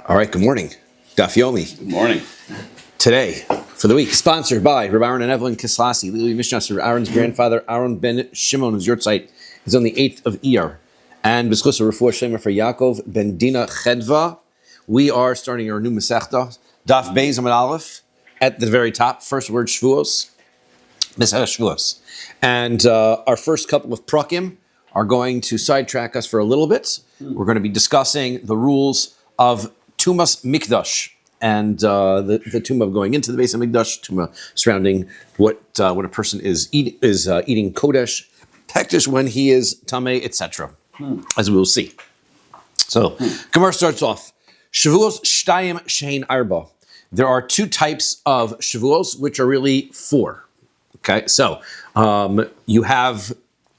All right, good morning. Daf Yomi. Good morning. Today, for the week, sponsored by Rabbi Aaron and Evelyn Kislasi, Lili Mishnah, Aaron's grandfather, Aaron ben Shimon, whose yahrzeit is on the 8th of Iyar. And B'schus Refuah Shlema for Yaakov ben Dina Chedva. We are starting our new Masechta, Daf Beis Amud Aleph, at the very top, first word Shevuos, Masechta Shevuos. And our first couple of prakim are going to sidetrack us for a little bit. We're going to be discussing the rules of Tumas Mikdash, and the tumah of going into the base of Mikdash, tumah surrounding what when a person is eating kodesh, hektish when he is tameh, etc. As we will see. So, Gemara starts off. Shevuos shtayim shein arba. There are two types of Shevuos, which are really four. Okay, so you have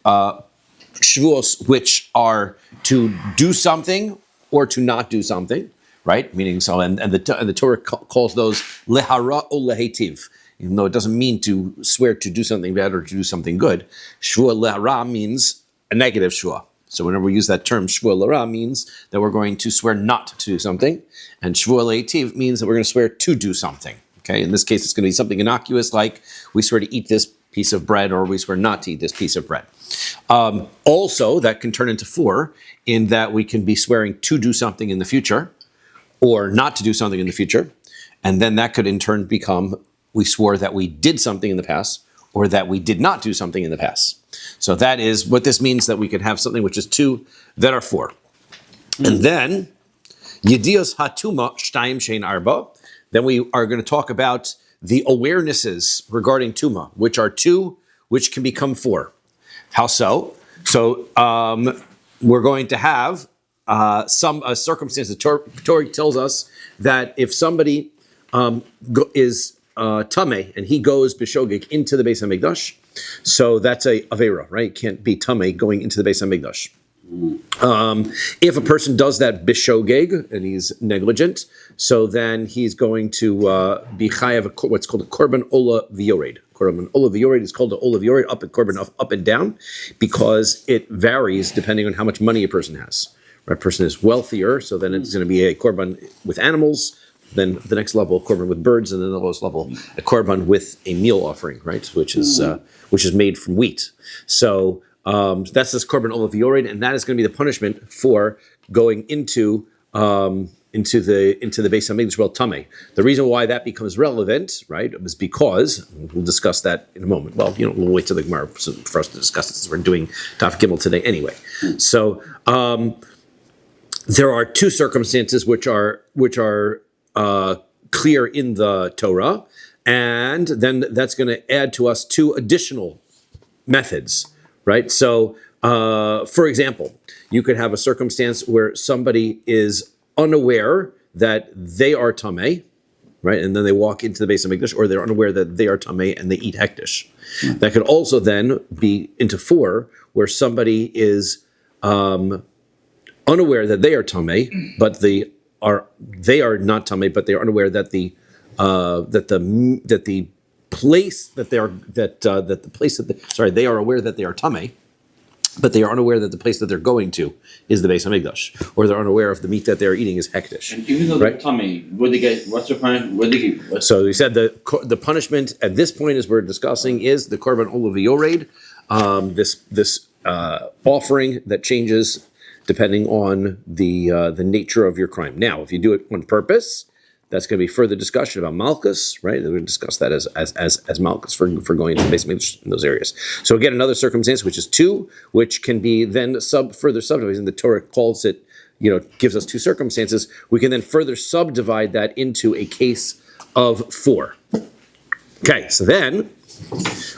Shevuos, which are to do something or to not do something. Right, meaning so, and the Torah calls those lehara or lehetiv, even though it doesn't mean to swear to do something bad or to do something good. Shvua lehara means a negative shvua. So whenever we use that term, shvua lehara means that we're going to swear not to do something, and shvua lehetiv means that we're going to swear to do something. Okay, in this case, it's going to be something innocuous, like we swear to eat this piece of bread, or we swear not to eat this piece of bread. Also, that can turn into four, in that we can be swearing to do something in the future, or not to do something in the future, and then that could in turn become, we swore that we did something in the past, or that we did not do something in the past. So that is what this means, that we could have something which is two that are four. And then, Yedios Hatuma Shtayim Shein Arba, then we are going to talk about the awarenesses regarding Tuma, which are two, which can become four. How so? So we're going to have some circumstance. The Torah tells us that if somebody is tameh and he goes b'shogeg into the Beis HaMikdash, so that's a avera, right? It can't be tameh going into the Beis HaMikdash. If a person does that b'shogeg and he's negligent, so then he's going to be chayav what's called a korban ola v'yored. Korban ola v'yored is called the ola v'yored, up and korban up and down, because it varies depending on how much money a person has. A person is wealthier, so then it's going to be a korban with animals, then the next level, a korban with birds, and then the lowest level, a korban with a meal offering, right, which is made from wheat. So that's this korban ola v'yored, and that is going to be the punishment for going into the Beis HaMikdash well tameh. The reason why that becomes relevant, right, is because we'll discuss that in a moment. Well, we'll wait till the Gemara for us to discuss it, since we're doing Daf Gimel today anyway. So there are two circumstances which are clear in the Torah, and then that's going to add to us two additional methods, right? So, for example, you could have a circumstance where somebody is unaware that they are tameh, right, and then they walk into the Beis HaMikdash, or they're unaware that they are tameh and they eat hektish. That could also then be into four, where somebody is unaware that they are tameh, but they are not tameh, but they are unaware that the place that they are they are aware that they are tameh, but they are unaware that the place that they're going to is the Beis HaMikdash, or they're unaware of the meat that they're eating is hektish. And even though they're tameh, what they get? What's the punishment? What they get? So we said the punishment at this point, as we're discussing, is the korban ola v'yored, this offering that changes depending on the nature of your crime. Now, if you do it on purpose, that's going to be further discussion about malchus, right? We're going to discuss that as malchus for going into the Beis HaMikdash in those areas. So again, another circumstance, which is two, which can be then further subdivided. The Torah calls it, gives us two circumstances. We can then further subdivide that into a case of four. Okay, so then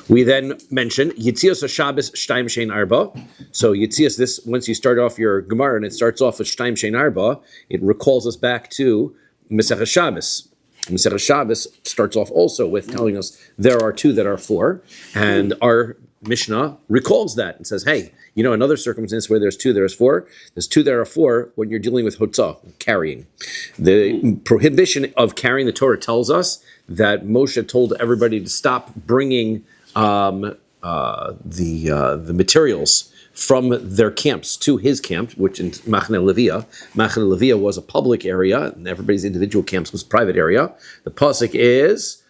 we then mention Yitzios HaShabbos Shtayim Shein Arba. So Yitzios, this, once you start off your Gemara and it starts off with Shtayim Shein Arba, it recalls us back to Masechta Shabbos. Masechta Shabbos starts off also with telling us there are two that are four, and our Mishnah recalls that and says, hey, another circumstance where there's two, there's four. There's two that are four when you're dealing with hotzah, carrying. The prohibition of carrying the Torah tells us that Moshe told everybody to stop bringing the materials from their camps to his camp, which in Machne Levia was a public area, and everybody's individual camps was a private area. The pasuk is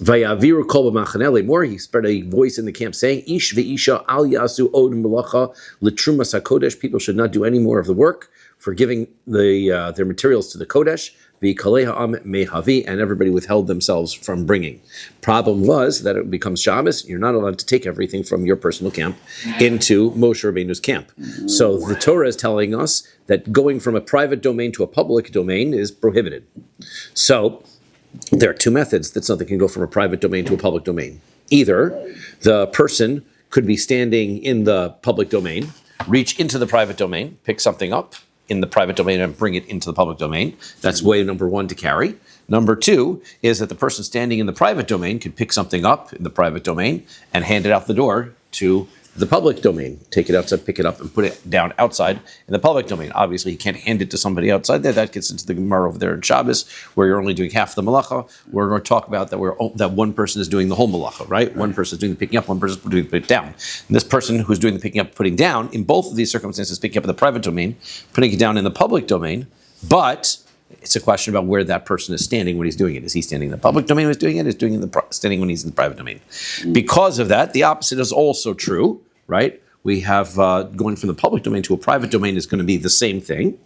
Vayaviru kol b'machane lemor. He spread a voice in the camp saying, "Ish ve'isha al yasu od melacha l'trumas hakodesh." People should not do any more of the work for giving their materials to the kodesh. And everybody withheld themselves from bringing. Problem was that it becomes Shabbos. You're not allowed to take everything from your personal camp into Moshe Rabbeinu's camp. So the Torah is telling us that going from a private domain to a public domain is prohibited. So there are two methods that something can go from a private domain to a public domain. Either the person could be standing in the public domain, reach into the private domain, pick something up in the private domain and bring it into the public domain. That's way number one to carry. Number two is that the person standing in the private domain could pick something up in the private domain and hand it out the door to the public domain. Take it outside, pick it up, and put it down outside in the public domain. Obviously, you can't hand it to somebody outside there. That gets into the Gemara over there in Shabbos, where you're only doing half the malacha. We're going to talk about that one person is doing the whole malacha, right? One person is doing the picking up, one person is doing the putting down. And this person who's doing the picking up, putting down, in both of these circumstances, picking up in the private domain, putting it down in the public domain, but it's a question about where that person is standing when he's doing it. Is he standing in the public domain when he's doing it? Is he standing when he's in the private domain? Because of that, the opposite is also true, right? We have going from the public domain to a private domain is going to be the same thing.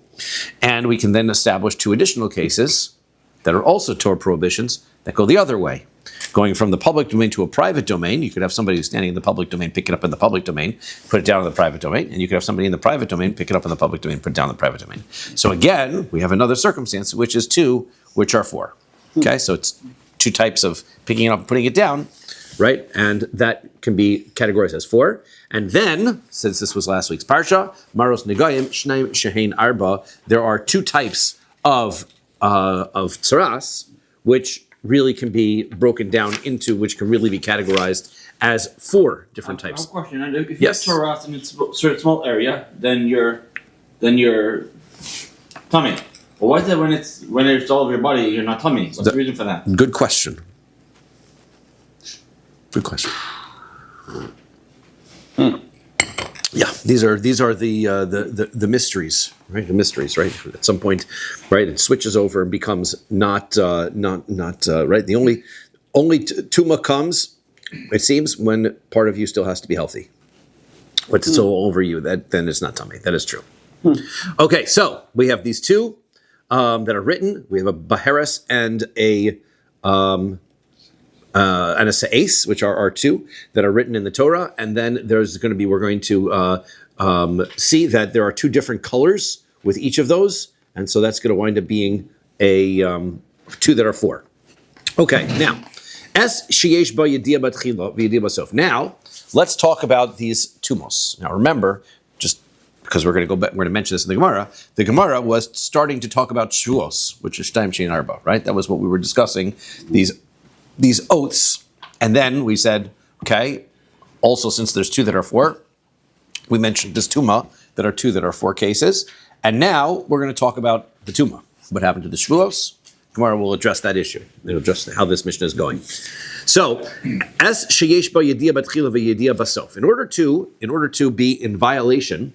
And we can then establish two additional cases that are also Torah prohibitions that go the other way. Going from the public domain to a private domain, you could have somebody who's standing in the public domain, pick it up in the public domain, put it down in the private domain, and you could have somebody in the private domain, pick it up in the public domain, put it down in the private domain. So again, we have another circumstance, which is two, which are four. Okay, so it's two types of picking it up and putting it down, right? And that can be categorized as four. And then, since this was last week's parsha, Maros Negayim Shneim Shehein Arba, there are two types of tsaras, which really can be broken down into, which can really be categorized as four different types. I have a question. If you Yes. have tsaras in a sort of small area, then you're tummy. Well, why is it when it's all over your body, you're not tummy? What's the reason for that? Good question. Good question. Yeah, these are the mysteries, right? The mysteries, right? At some point, right, it switches over and becomes not right. The only tuma comes, it seems, when part of you still has to be healthy. But it's all over you, then it's not tummy. That is true. Okay, so we have these two that are written. We have a baheres and a sa'es, which are our two that are written in the Torah, and then we're going to see that there are two different colors with each of those, and so that's going to wind up being a two that are four. Okay, now es sheyesh ba yediyah batchila v'yediyah basof. Now let's talk about these tumos. Now remember, just because we're going to go back, we're going to mention this in the Gemara. The Gemara was starting to talk about Shevuos, which is Shtaim Shein Arba, right? That was what we were discussing. These oaths, and then we said, okay, also since there's two that are four, we mentioned this tuma that are two that are four cases, and now we're going to talk about the tuma. What happened to the Shevuos? Gemara will address that issue. It'll address how this Mishnah is going. So, as sheyesh ba yediyah batchila v'yediyah basof, in order to be in violation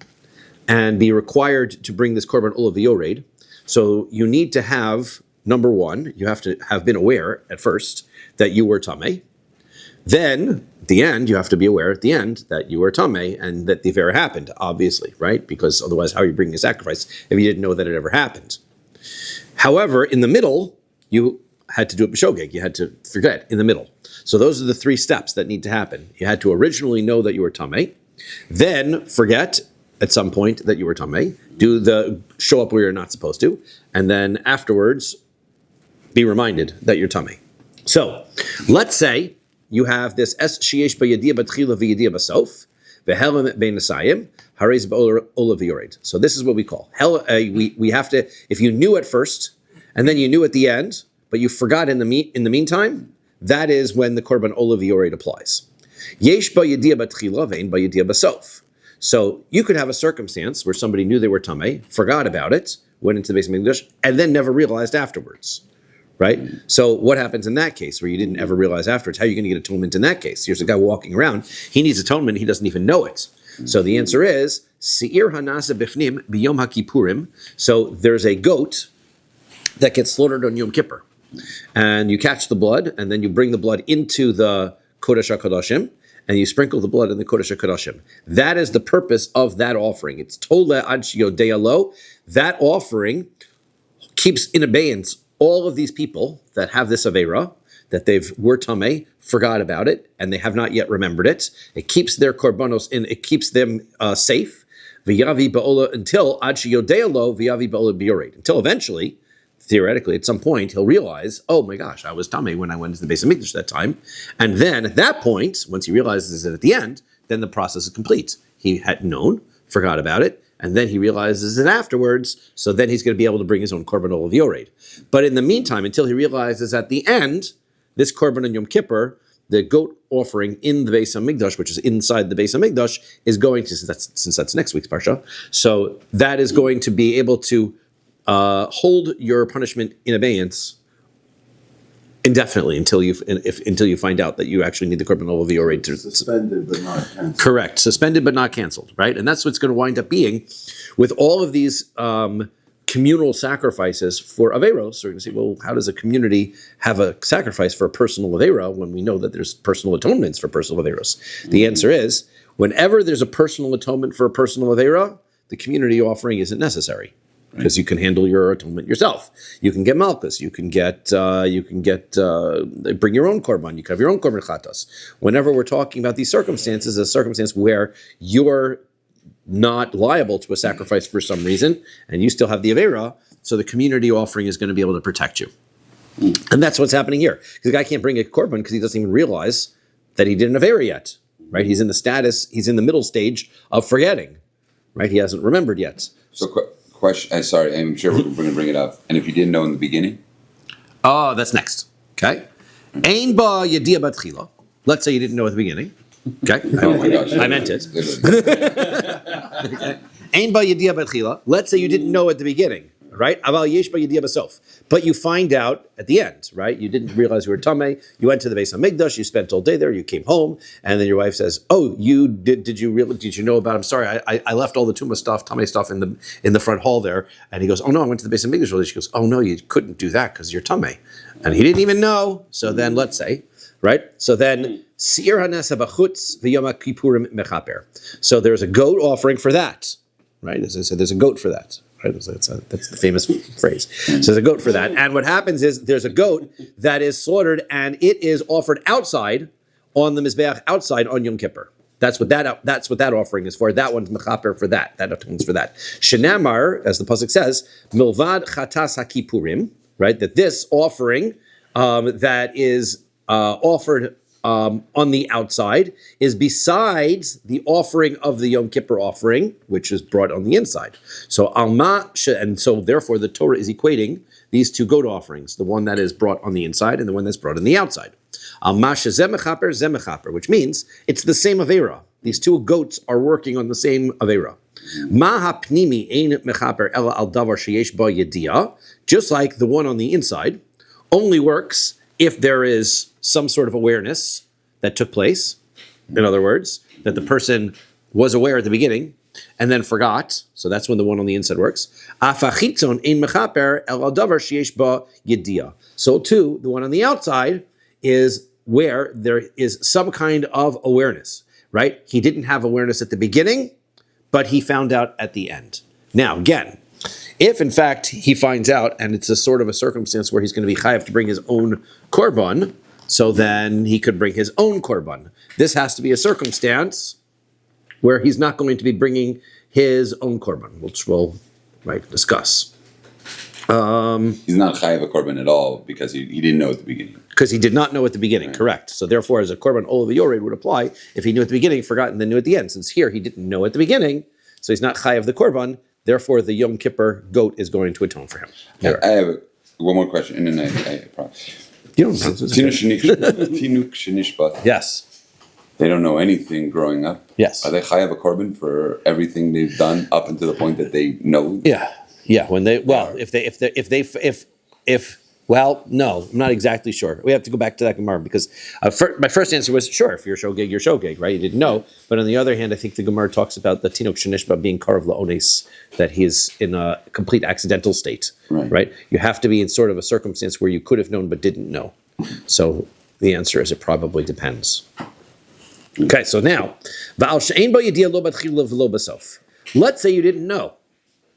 and be required to bring this korban ula v'yored, so you need to have, number one, you have to have been aware at first that you were tamei. Then, at the end, you have to be aware at the end that you were tamei and that the affair happened, obviously, right? Because otherwise, how are you bringing a sacrifice if you didn't know that it ever happened? However, in the middle, you had to do it b'shogeg. You had to forget in the middle. So those are the three steps that need to happen. You had to originally know that you were tamei, then forget at some point that you were tamei, show up where you're not supposed to, and then afterwards, be reminded that you're tamei. So, let's say you have this es sheyesh b'yediyah batchila v'yediyah basof v'helam b'nasayim harez b'ola v'yored. So this is what we call we have to. If you knew at first and then you knew at the end, but you forgot in the meantime, that is when the korban ola v'yored applies. Yesh b'yediyah batchila ve'in b'yediyah basof. So you could have a circumstance where somebody knew they were tamei, forgot about it, went into the Beis Hamikdash, and then never realized afterwards. right? So what happens in that case where you didn't ever realize afterwards? How are you going to get atonement in that case? Here's a guy walking around. He needs atonement. He doesn't even know it. So the answer is, Seir hanasa bifnim biyom haKippurim. So there's a goat that gets slaughtered on Yom Kippur. And you catch the blood, and then you bring the blood into the Kodesh HaKadoshim, and you sprinkle the blood in the Kodesh HaKadoshim. That is the purpose of that offering. It's Tole Ad Yodea Lo. That offering keeps in abeyance all of these people that have this Aveira, that were Tameh, forgot about it, and they have not yet remembered it. It keeps their korbanos in, it keeps them safe. V'yavi ba'ola until Ad Yodea Lo, v'yavi ba'ola b'yored. Until eventually, theoretically, at some point, he'll realize, oh my gosh, I was Tameh when I went to the Beis HaMikdash that time. And then at that point, once he realizes it at the end, then the process is complete. He had known, forgot about it, and then he realizes it afterwards, so then he's going to be able to bring his own Korban Olav Yored. But in the meantime, until he realizes at the end, this Korban on Yom Kippur, the goat offering in the Beis HaMikdash, which is inside the Beis HaMikdash, is going to, since that's next week's Parsha, so that is going to be able to hold your punishment in abeyance indefinitely until you find out that you actually need the korban olav yored to suspended but not canceled. Correct, suspended but not canceled, right? And that's what's going to wind up being with all of these communal sacrifices for averos. So we're going to say, well, how does a community have a sacrifice for a personal avera when we know that there's personal atonements for personal averos? The answer is, whenever there's a personal atonement for a personal avera, the community offering isn't necessary. Because you can handle your atonement yourself. You can get malchus. You can get bring your own korban. You can have your own korban chatas. Whenever we're talking about these circumstances, a circumstance where you're not liable to a sacrifice for some reason, and you still have the avera, so the community offering is going to be able to protect you. And that's what's happening here. Because the guy can't bring a korban because he doesn't even realize that he did an avera yet. Right? He's in the middle stage of forgetting. Right? He hasn't remembered yet. So. Question. Sorry, I'm sure we're going to bring it up. And if you didn't know in the beginning? Oh, that's next. Okay. Ein ba yedia batchila. Let's say you didn't know at the beginning. Okay. Oh my gosh. I meant it. Ein ba yedia batchila. Let's say you didn't know at the beginning, right? Aval yesh ba yedia basof. But you find out at the end, right? You didn't realize you were Tameh. You went to the Beis HaMikdash. You spent all day there. You came home, and then your wife says, "Oh, you did? Did you know about? I'm sorry, I left all the Tameh stuff in the front hall there." And he goes, "Oh no, I went to the Beis HaMikdash." She goes, "Oh no, you couldn't do that because you're Tameh," and he didn't even know. So then, let's say, right? So then, Seir hanasa b'chutz v'yom kippurim mechaper. So there's a goat offering for that, right? As I said, there's a goat for that. Right? That's the famous phrase. So there's a goat for that. And what happens is there's a goat that is slaughtered and it is offered outside on the Mizbeach, outside on Yom Kippur. That's what that offering is for. That one's mechaper for that. That atones for that. Shenamar, as the pasuk says, milvad chatas haKippurim, right? That this offering that is offered on the outside is besides the offering of the Yom Kippur offering, which is brought on the inside. So therefore the Torah is equating these two goat offerings, the one that is brought on the inside and the one that's brought on the outside. Alma shezeh mechaper, zeh mechaper, which means it's the same avera. These two goats are working on the same avera. Ma hapnimi ein mechaper ela al davar sheyesh ba yediyah, just like the one on the inside only works if there is some sort of awareness that took place. In other words, that the person was aware at the beginning and then forgot. So that's when the one on the inside works. So too, the one on the outside is where there is some kind of awareness, right? He didn't have awareness at the beginning, but he found out at the end. Now, again, if in fact he finds out and it's a sort of a circumstance where he's going to be chayav to bring his own korban, so then he could bring his own korban. This has to be a circumstance where he's not going to be bringing his own korban, which we'll discuss. He's not chayav a korban at all because he didn't know at the beginning. Because he did not know at the beginning, right. Correct. So therefore, as a korban olav yored would apply if he knew at the beginning, forgot, and then knew at the end. Since here he didn't know at the beginning, so he's not chayav the korban. Therefore, the Yom Kippur goat is going to atone for him. I have one more question, and then I promise. Tinuk shenishbat. Yes. They don't know anything growing up. Yes. Are they chayav a korban for everything they've done up until the point that they know? Yeah. When they if Well, no, I'm not exactly sure. We have to go back to that Gemara because my first answer was, sure, if you're shogeg, you're shogeg, right? You didn't know. But on the other hand, I think the Gemara talks about the Tinok Shenishba being Karav La'ones, that he is in a complete accidental state, right? You have to be in sort of a circumstance where you could have known but didn't know. So the answer is it probably depends. Okay, so now, let's say you didn't know.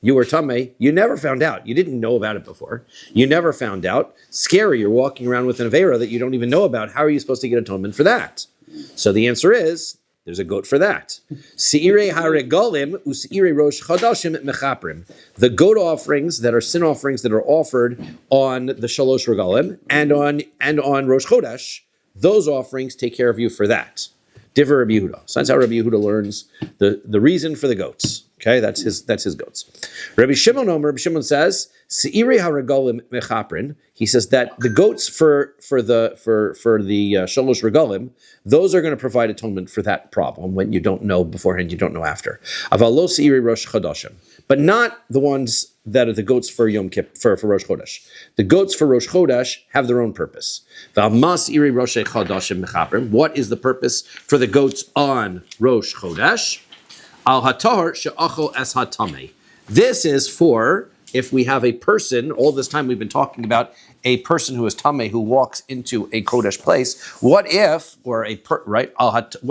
You were tamei, you never found out. You didn't know about it before. You never found out. Scary, you're walking around with an avera that you don't even know about. How are you supposed to get atonement for that? So the answer is, there's a goat for that. Se'irei haregalim u'se'irei rosh chodashim mechaprim. The goat offerings that are sin offerings that are offered on the shalosh regalim and on Rosh Chodesh, those offerings take care of you for that. Divrei Rabbi Yehuda. So that's how Rabbi Yehuda learns the reason for the goats. Okay, that's his goats. Rabbi Shimon says, Se'irei haregalim mechaprin. He says that the goats for the shalosh regalim, those are going to provide atonement for that problem when you don't know beforehand, you don't know after. Aval lo se'irei rosh chodashim, but not the ones that are the goats for Yom Kippur for Rosh Chodesh. The goats for Rosh Chodesh have their own purpose. What is the purpose for the goats on Rosh Chodesh? Al hatar she'achol es hatamei. This is for if we have a person. All this time we've been talking about a person who is tamei who walks into a Kodesh place. What if, what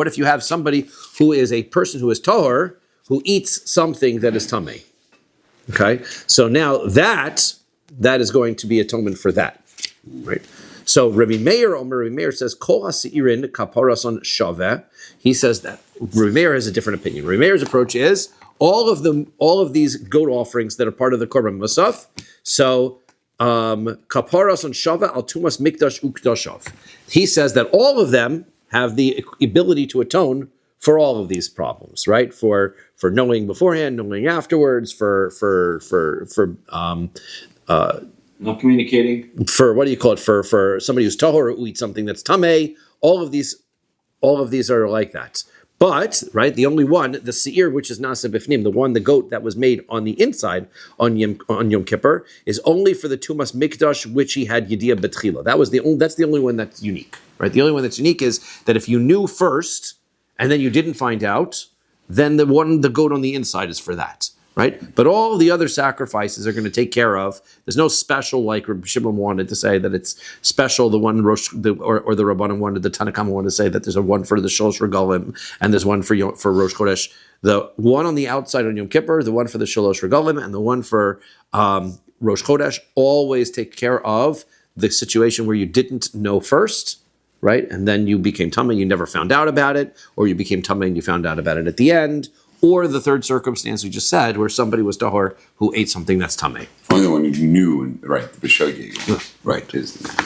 if you have somebody who is a person who is tahor who eats something that is tamei? Okay, so now that is going to be atonement for that, right? So Rabbi Meir says Kol ha'seirin kaparason shaveh. He says that Rabbi Meir has a different opinion. Rabbi Meir's approach is all of these goat offerings that are part of the Korban Musaf. So kaparason shaveh al tumas mikdash ukdashav. He says that all of them have the ability to atone for all of these problems, right? For knowing beforehand, knowing afterwards, for not communicating. For what do you call it? For somebody who's tahor who eats something that's tamei. All of these are like that. But right, the only one, the seir, which is nasa bifnim, the goat that was made on the inside on Yom Kippur, is only for the tumas mikdash which he had yediyah betchila. That's the only one that's unique, right? The only one that's unique is that if you knew first and then you didn't find out, then the goat on the inside is for that, right? But all the other sacrifices are going to take care of. There's no special, like Rabbi Shimon wanted to say that it's special. The one or the Rabbanim wanted, the Tanakh wanted to say that there's a one for the Shalosh Regalim and there's one for Rosh Chodesh. The one on the outside on Yom Kippur, the one for the Shalosh Regalim, and the one for Rosh Chodesh always take care of the situation where you didn't know first, right? And then you became tamei, you never found out about it, or you became tamei and you found out about it at the end, or the third circumstance we just said, where somebody was tahor who ate something that's tamei. Only the one you knew, right? The b'shogeg, right?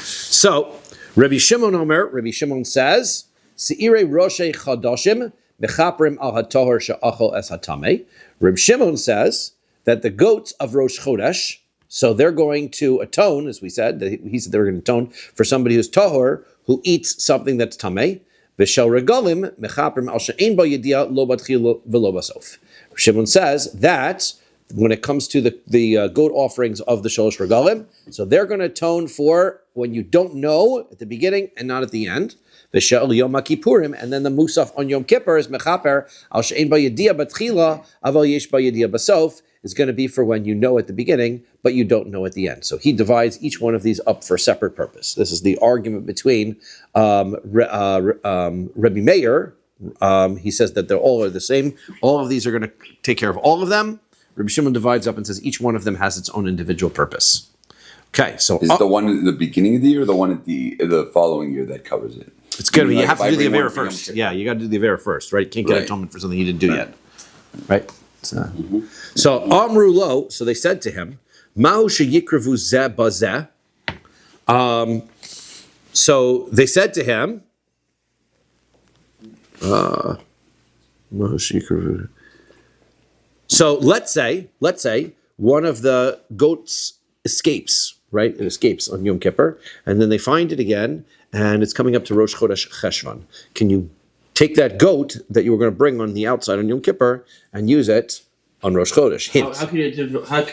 So Rabbi Shimon says, Se'irei roshei chadashim mechaprim al hatahor she'achol es hatamei. Rabbi Shimon says that the goats of Rosh Chodesh, so they're going to atone, as we said, he said they were going to atone for somebody who's tahor who eats something that's tamei. V'shel regalim mechaprim al she'ein bo yediyah lo batchil v'lo basof. Shimon says that when it comes to the goat offerings of the shalosh regalim, so they're going to atone for when you don't know at the beginning and not at the end. V'shel yom kippurim, and then the musaf on Yom Kippur is mechaper al she'ein bo yediyah batchila aval yesh bo yediyah basof, is going to be for when you know at the beginning, but you don't know at the end. So he divides each one of these up for a separate purpose. This is the argument between Rabbi Meir. He says that they all are the same. All of these are going to take care of all of them. Rabbi Shimon divides up and says each one of them has its own individual purpose. Okay, so is it the one at the beginning of the year or the one at the following year that covers it? It's good. You have to do the Avera first. Yeah, you got to do the Avera first, right? You can't get atonement for something you didn't do yet, right? So Amru Lo, so they said to him, Mahu sheyikrevu zeh bazeh. So they said to him, so let's say one of the goats escapes, right? It escapes on Yom Kippur, and then they find it again, and it's coming up to Rosh Chodesh Cheshvan. Can you take that goat that you were going to bring on the outside on Yom Kippur and use it on Rosh Chodesh. Hint. How can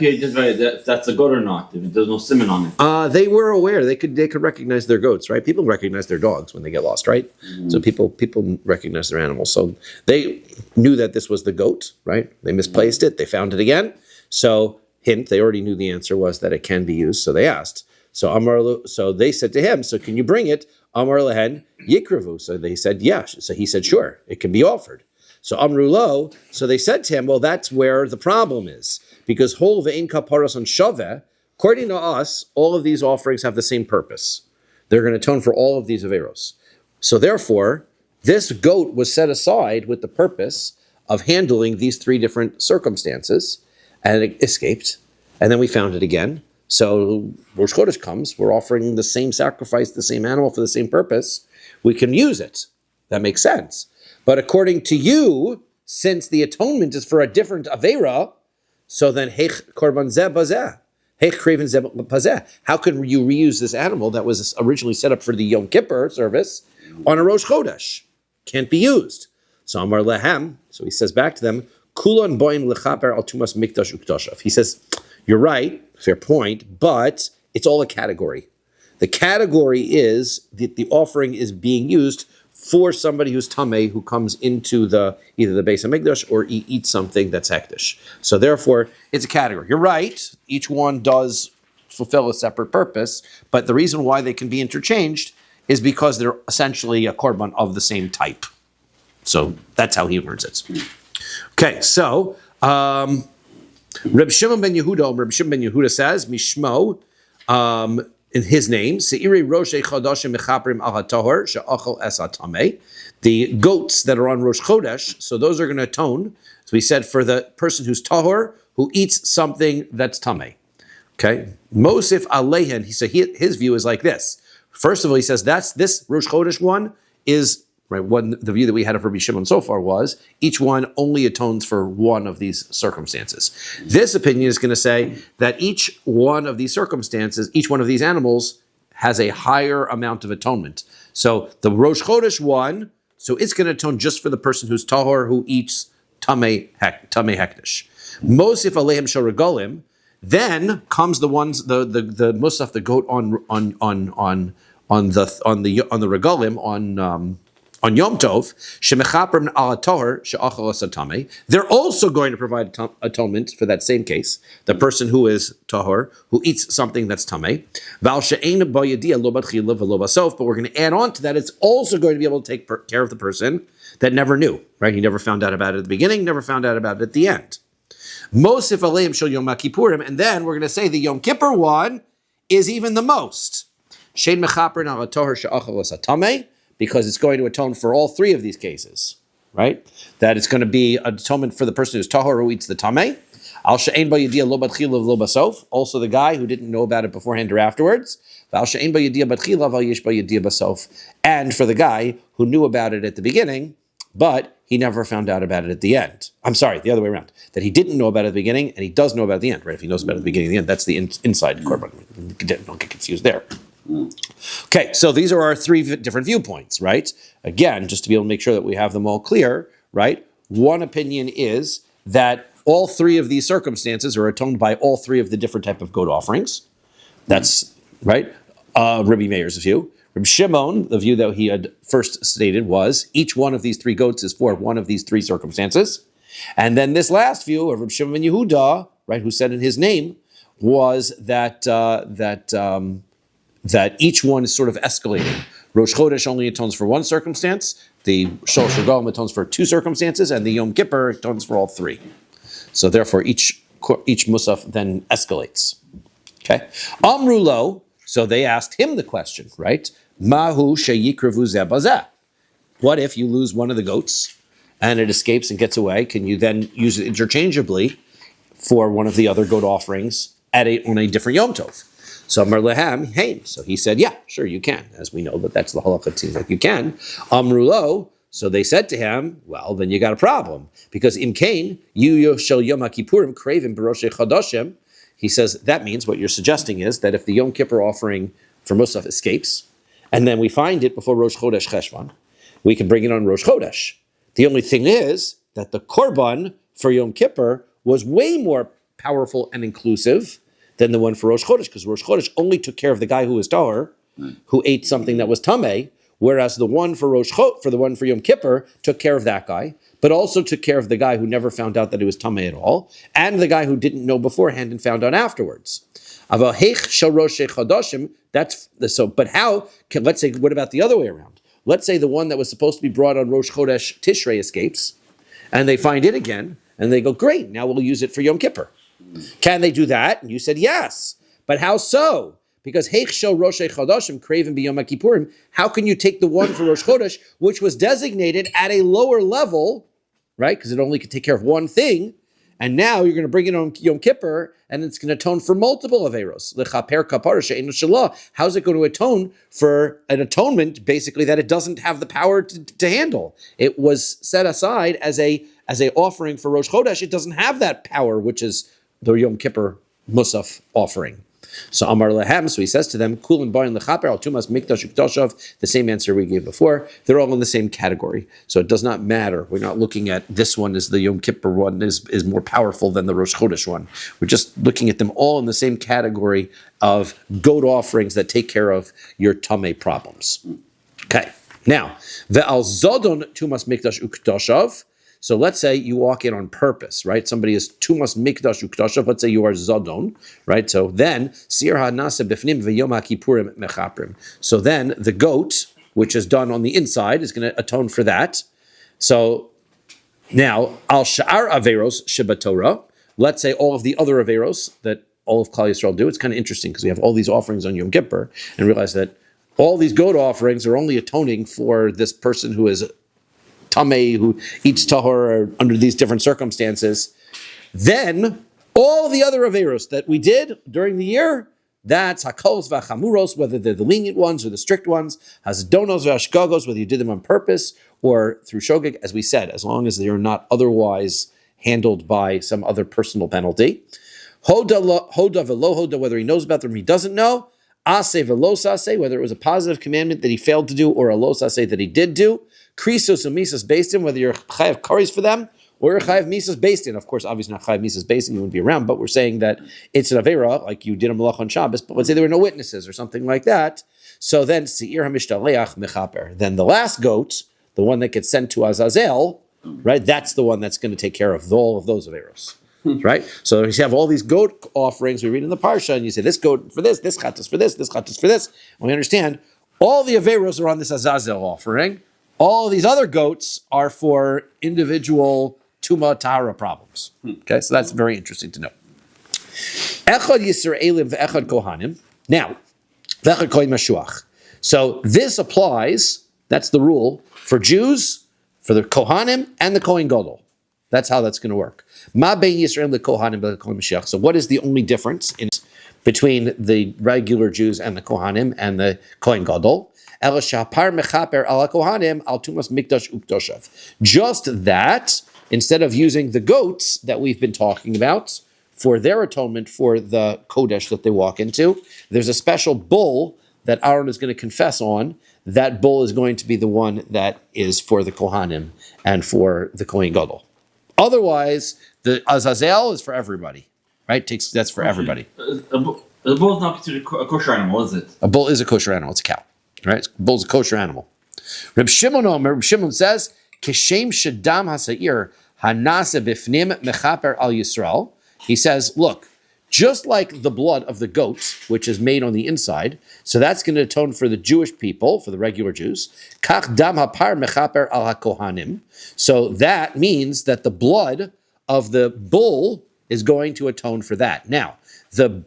you identify that if that's a goat or not? If there's no simon on it. They were aware. They could recognize their goats, right? People recognize their dogs when they get lost, right? Mm-hmm. So people recognize their animals. So they knew that this was the goat, right? They misplaced it. They found it again. So hint, they already knew the answer was that it can be used. So they asked. So they said to him, so can you bring it? Amar lehen yikravu. So they said, yeah. So he said, sure, it can be offered. So Amru Lo, so they said to him, well, that's where the problem is. Because Hol ve'in kaparos on shaveh, according to us, all of these offerings have the same purpose. They're going to atone for all of these averos. So therefore, this goat was set aside with the purpose of handling these three different circumstances, and it escaped. And then we found it again. So Rosh Chodesh comes, we're offering the same sacrifice, the same animal for the same purpose. We can use it. That makes sense. But according to you, since the atonement is for a different Avera, so then Heich Korban Zeh Bazeh, Heich Kraven Zeh Bazeh. How could you reuse this animal that was originally set up for the Yom Kippur service on a Rosh Chodesh? Can't be used. So Amar Lehem, so he says back to them, Kulon Boim Lechaper Al Tumas Mikdash Ukdashav. He says, you're right, fair point, but it's all a category. The category is that the offering is being used for somebody who's tamei, who comes into either the Beis HaMikdash or eats something that's hektish. So therefore, it's a category. You're right, each one does fulfill a separate purpose, but the reason why they can be interchanged is because they're essentially a korban of the same type. So that's how he learns it. Okay, so Reb Shimon ben Yehuda says, Mishmo, in his name, the goats that are on Rosh Chodesh, so those are going to atone. So he said for the person who's tahor, who eats something that's tameh. Okay, Mosif Alehen, he said his view is like this. First of all, he says this Rosh Chodesh one is right. The view that we had of Rabbi Shimon so far was each one only atones for one of these circumstances. This opinion is going to say that each one of these circumstances, each one of these animals has a higher amount of atonement. So the Rosh Chodesh one, so it's going to atone just for the person who's tahor, who eats tamei hektish. Mosif aleim shoregolim. Then comes the ones the musaf, the goat on the regalim on Yom Tov, shemechaper al tahor she'achal asatame. They're also going to provide atonement for that same case, the person who is tahor, who eats something that's tamei. Val she'ein ba'yadia lo batchila v'lo basof. But we're going to add on to that. It's also going to be able to take care of the person that never knew. Right? He never found out about it at the beginning, never found out about it at the end. Mosif aleim shel Yom Kippurim, and then we're going to say the Yom Kippur one is even the most. Shein mechaper al tahor she'achal asatame. Because it's going to atone for all three of these cases, right? That it's going to be atonement for the person who's tahor, who eats the tameh. Al she'ein ba'yadia lo batchila v'lo basof. Also the guy who didn't know about it beforehand or afterwards. Al she'ein ba'yadia batchila v'al yesh ba'yadia basof. And for the guy who knew about it at the beginning, but he never found out about it at the end. I'm sorry, the other way around. That he didn't know about it at the beginning, and he does know about it at the end, right? If he knows about it at the beginning and the end, that's the inside korban. Don't get confused there. Okay, so these are our three different viewpoints, right? Again, just to be able to make sure that we have them all clear, right? One opinion is that all three of these circumstances are atoned by all three of the different type of goat offerings. That's right. Rabbi Meir's view. Rabbi Shimon, the view that he had first stated was each one of these three goats is for one of these three circumstances. And then this last view of Rabbi Shimon ben Yehuda, right, who said in his name, was that each one is sort of escalating. Rosh Chodesh only atones for one circumstance, the Shalosh Regalim atones for two circumstances, and the Yom Kippur atones for all three. So therefore, each musaf then escalates. Okay, Amru Lo. So they asked him the question, right? Mahu sheyikravu zeh bazeh. What if you lose one of the goats and it escapes and gets away? Can you then use it interchangeably for one of the other goat offerings on a different Yom Tov? So Amar Lehem, hey. So he said, yeah, sure, you can. As we know, but that's the halakha. It seems like you can. Amru Lo. So they said to him, well, then you got a problem. Because Im Kain, you shel Yom HaKippurim craving b'roshei chadashim. He says, that means what you're suggesting is that if the Yom Kippur offering for Musaf escapes, and then we find it before Rosh Chodesh Cheshvan, we can bring it on Rosh Chodesh. The only thing is that the Korban for Yom Kippur was way more powerful and inclusive than the one for Rosh Chodesh, because Rosh Chodesh only took care of the guy who was tahor, who ate something that was tameh, whereas the one for the one for Yom Kippur took care of that guy, but also took care of the guy who never found out that he was tameh at all, and the guy who didn't know beforehand and found out afterwards. But how? Let's say, what about the other way around? Let's say the one that was supposed to be brought on Rosh Chodesh Tishrei escapes, and they find it again, and they go, great, now we'll use it for Yom Kippur. Can they do that? And you said yes. But how so? Because Heichshel Rosh Chodashim Craven B'Yom Kippurim, how can you take the one for Rosh Chodesh, which was designated at a lower level, right? Because it only could take care of one thing, and now you're going to bring it on Yom Kippur, and it's going to atone for multiple averos. Lechaper kapara she'eino shalah. How's it going to atone for an atonement, basically, that it doesn't have the power to handle? It was set aside as a offering for Rosh Chodesh. It doesn't have that power, which is the Yom Kippur Musaf offering. So Amar Lehem, so he says to them, Kulin Bayin Lechaper al Tumas Mikdash Ukdashav, the same answer we gave before. They're all in the same category. So it does not matter. We're not looking at this one as the Yom Kippur one is more powerful than the Rosh Chodesh one. We're just looking at them all in the same category of goat offerings that take care of your tameh problems. Okay. Now, Ve'al Zodon Tumas Mikdash Ukdashav. So let's say you walk in on purpose, right? Somebody is tumas mikdash ukdashav. Let's say you are zodon, right? So then sir hanase bifnim v'yom kippurim mechaprim. So then the goat, which is done on the inside, is going to atone for that. So now al sha'ar averos shebatorah. Let's say all of the other averos that all of Klal Yisrael do. It's kind of interesting because we have all these offerings on Yom Kippur and realize that all these goat offerings are only atoning for this person who is tameh, who eats tahor under these different circumstances. Then all the other averos that we did during the year, that's hakolos v'chamuros, whether they're the lenient ones or the strict ones, hasdonos v'ashgagos, whether you did them on purpose or through shogeg, as we said, as long as they are not otherwise handled by some other personal penalty. Hoda v'lo hoda, whether he knows about them or he doesn't know. Aseh v'lo saseh, whether it was a positive commandment that he failed to do or a lo saseh that he did do. Krisos and misas based in, whether you're chayav karis for them or you're chayav misas based in. Of course, obviously not chayav misas based in, you wouldn't be around, but we're saying that it's an avera, like you did a malach on Shabbos, but let's say there were no witnesses or something like that. So then, seir hamishtaleach mechaper. Then the last goat, the one that gets sent to Azazel, right, that's the one that's going to take care of all of those averos. Right? So you have all these goat offerings we read in the Parsha, and you say, this goat for this chatas for this chatas for this. And we understand all the averos are on this Azazel offering. All these other goats are for individual Tuma Tahara problems. Okay, so that's very interesting to know. Echad Yisraelim ve'echad Kohanim. Now, ve'echad Kohen Mashuach. So this applies, that's the rule, for Jews, for the Kohanim, and the Kohen Gadol. That's how that's going to work. Ma bein Yisraelim leKohanim ve'Kohen Mashiach. So what is the only difference between the regular Jews and the Kohanim and the Kohen Gadol? Just that, instead of using the goats that we've been talking about for their atonement for the Kodesh that they walk into, there's a special bull that Aaron is going to confess on. That bull is going to be the one that is for the Kohanim and for the Kohen Gadol. Otherwise, the Azazel is for everybody, right? That's for everybody. A bull is not considered a kosher animal, is it? A bull is a kosher animal. It's a cow. Right, bull's a kosher animal. Reb Shimon says, "Kishem shadam hasair hanase bifnim mechaper al Yisrael." He says, look, just like the blood of the goats, which is made on the inside, so that's going to atone for the Jewish people, for the regular Jews. Kach dam hapar mechaper al hakohanim. So that means that the blood of the bull is going to atone for that. Now, the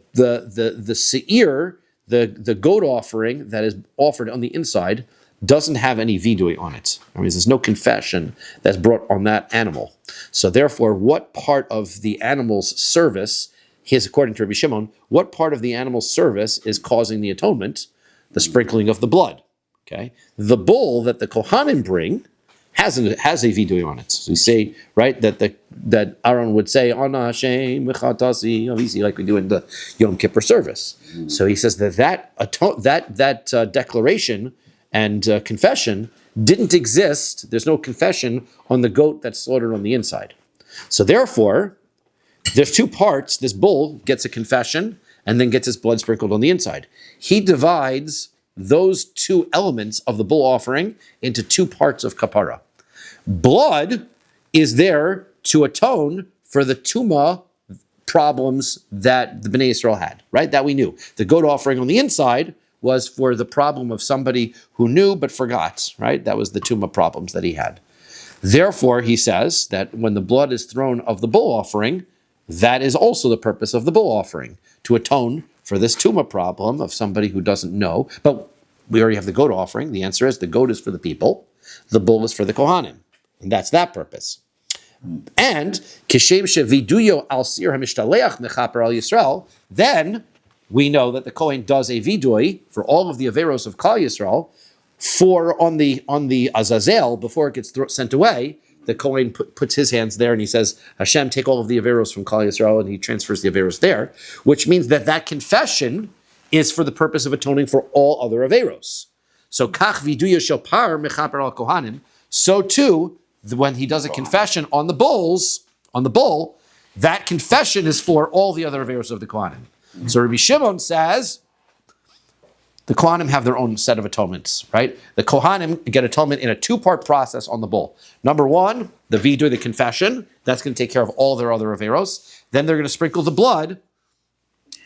seir, the goat offering that is offered on the inside doesn't have any vidui on it. I mean, there's no confession that's brought on that animal. So therefore, what part of the animal's service, according to Rabbi Shimon, what part of the animal's service is causing the atonement? The sprinkling of the blood. Okay, the bull that the Kohanim bring has a vidui on it. So you say, right, that Aaron would say, Ana Hashem v'chatasi, obviously, like we do in the Yom Kippur service. So he says that declaration and confession didn't exist. There's no confession on the goat that's slaughtered on the inside. So therefore, There's two parts. This bull gets a confession and then gets his blood sprinkled on the inside. He divides those two elements of the bull offering into two parts of kapara. Blood is there to atone for the tuma problems that the Bnei Yisrael had, right? That we knew. The goat offering on the inside was for the problem of somebody who knew but forgot, right? That was the tuma problems that he had. Therefore, he says that when the blood is thrown of the bull offering, that is also the purpose of the bull offering, to atone for this tuma problem of somebody who doesn't know. But we already have the goat offering. The answer is the goat is for the people, the bull is for the kohanim. And that's that purpose. And kishem sheviduyo al sir hamishtalech mechaper al Yisrael, then we know that the Kohen does a vidui for all of the averos of Kahal Yisrael, for on the Azazel before it gets sent away. The Kohen puts his hands there and he says, Hashem, take all of the averos from Kahal Yisrael, and he transfers the averos there, which means that confession is for the purpose of atoning for all other averos. So kach viduyo shopar mechaper al kohanim. So too, when he does a confession on the bull, that confession is for all the other averos of the kohanim. So Rabbi Shimon says the kohanim have their own set of atonements, right? The kohanim get atonement in a two-part process on the bull. Number one, the vidu, the confession, that's going to take care of all their other averos. Then they're going to sprinkle the blood.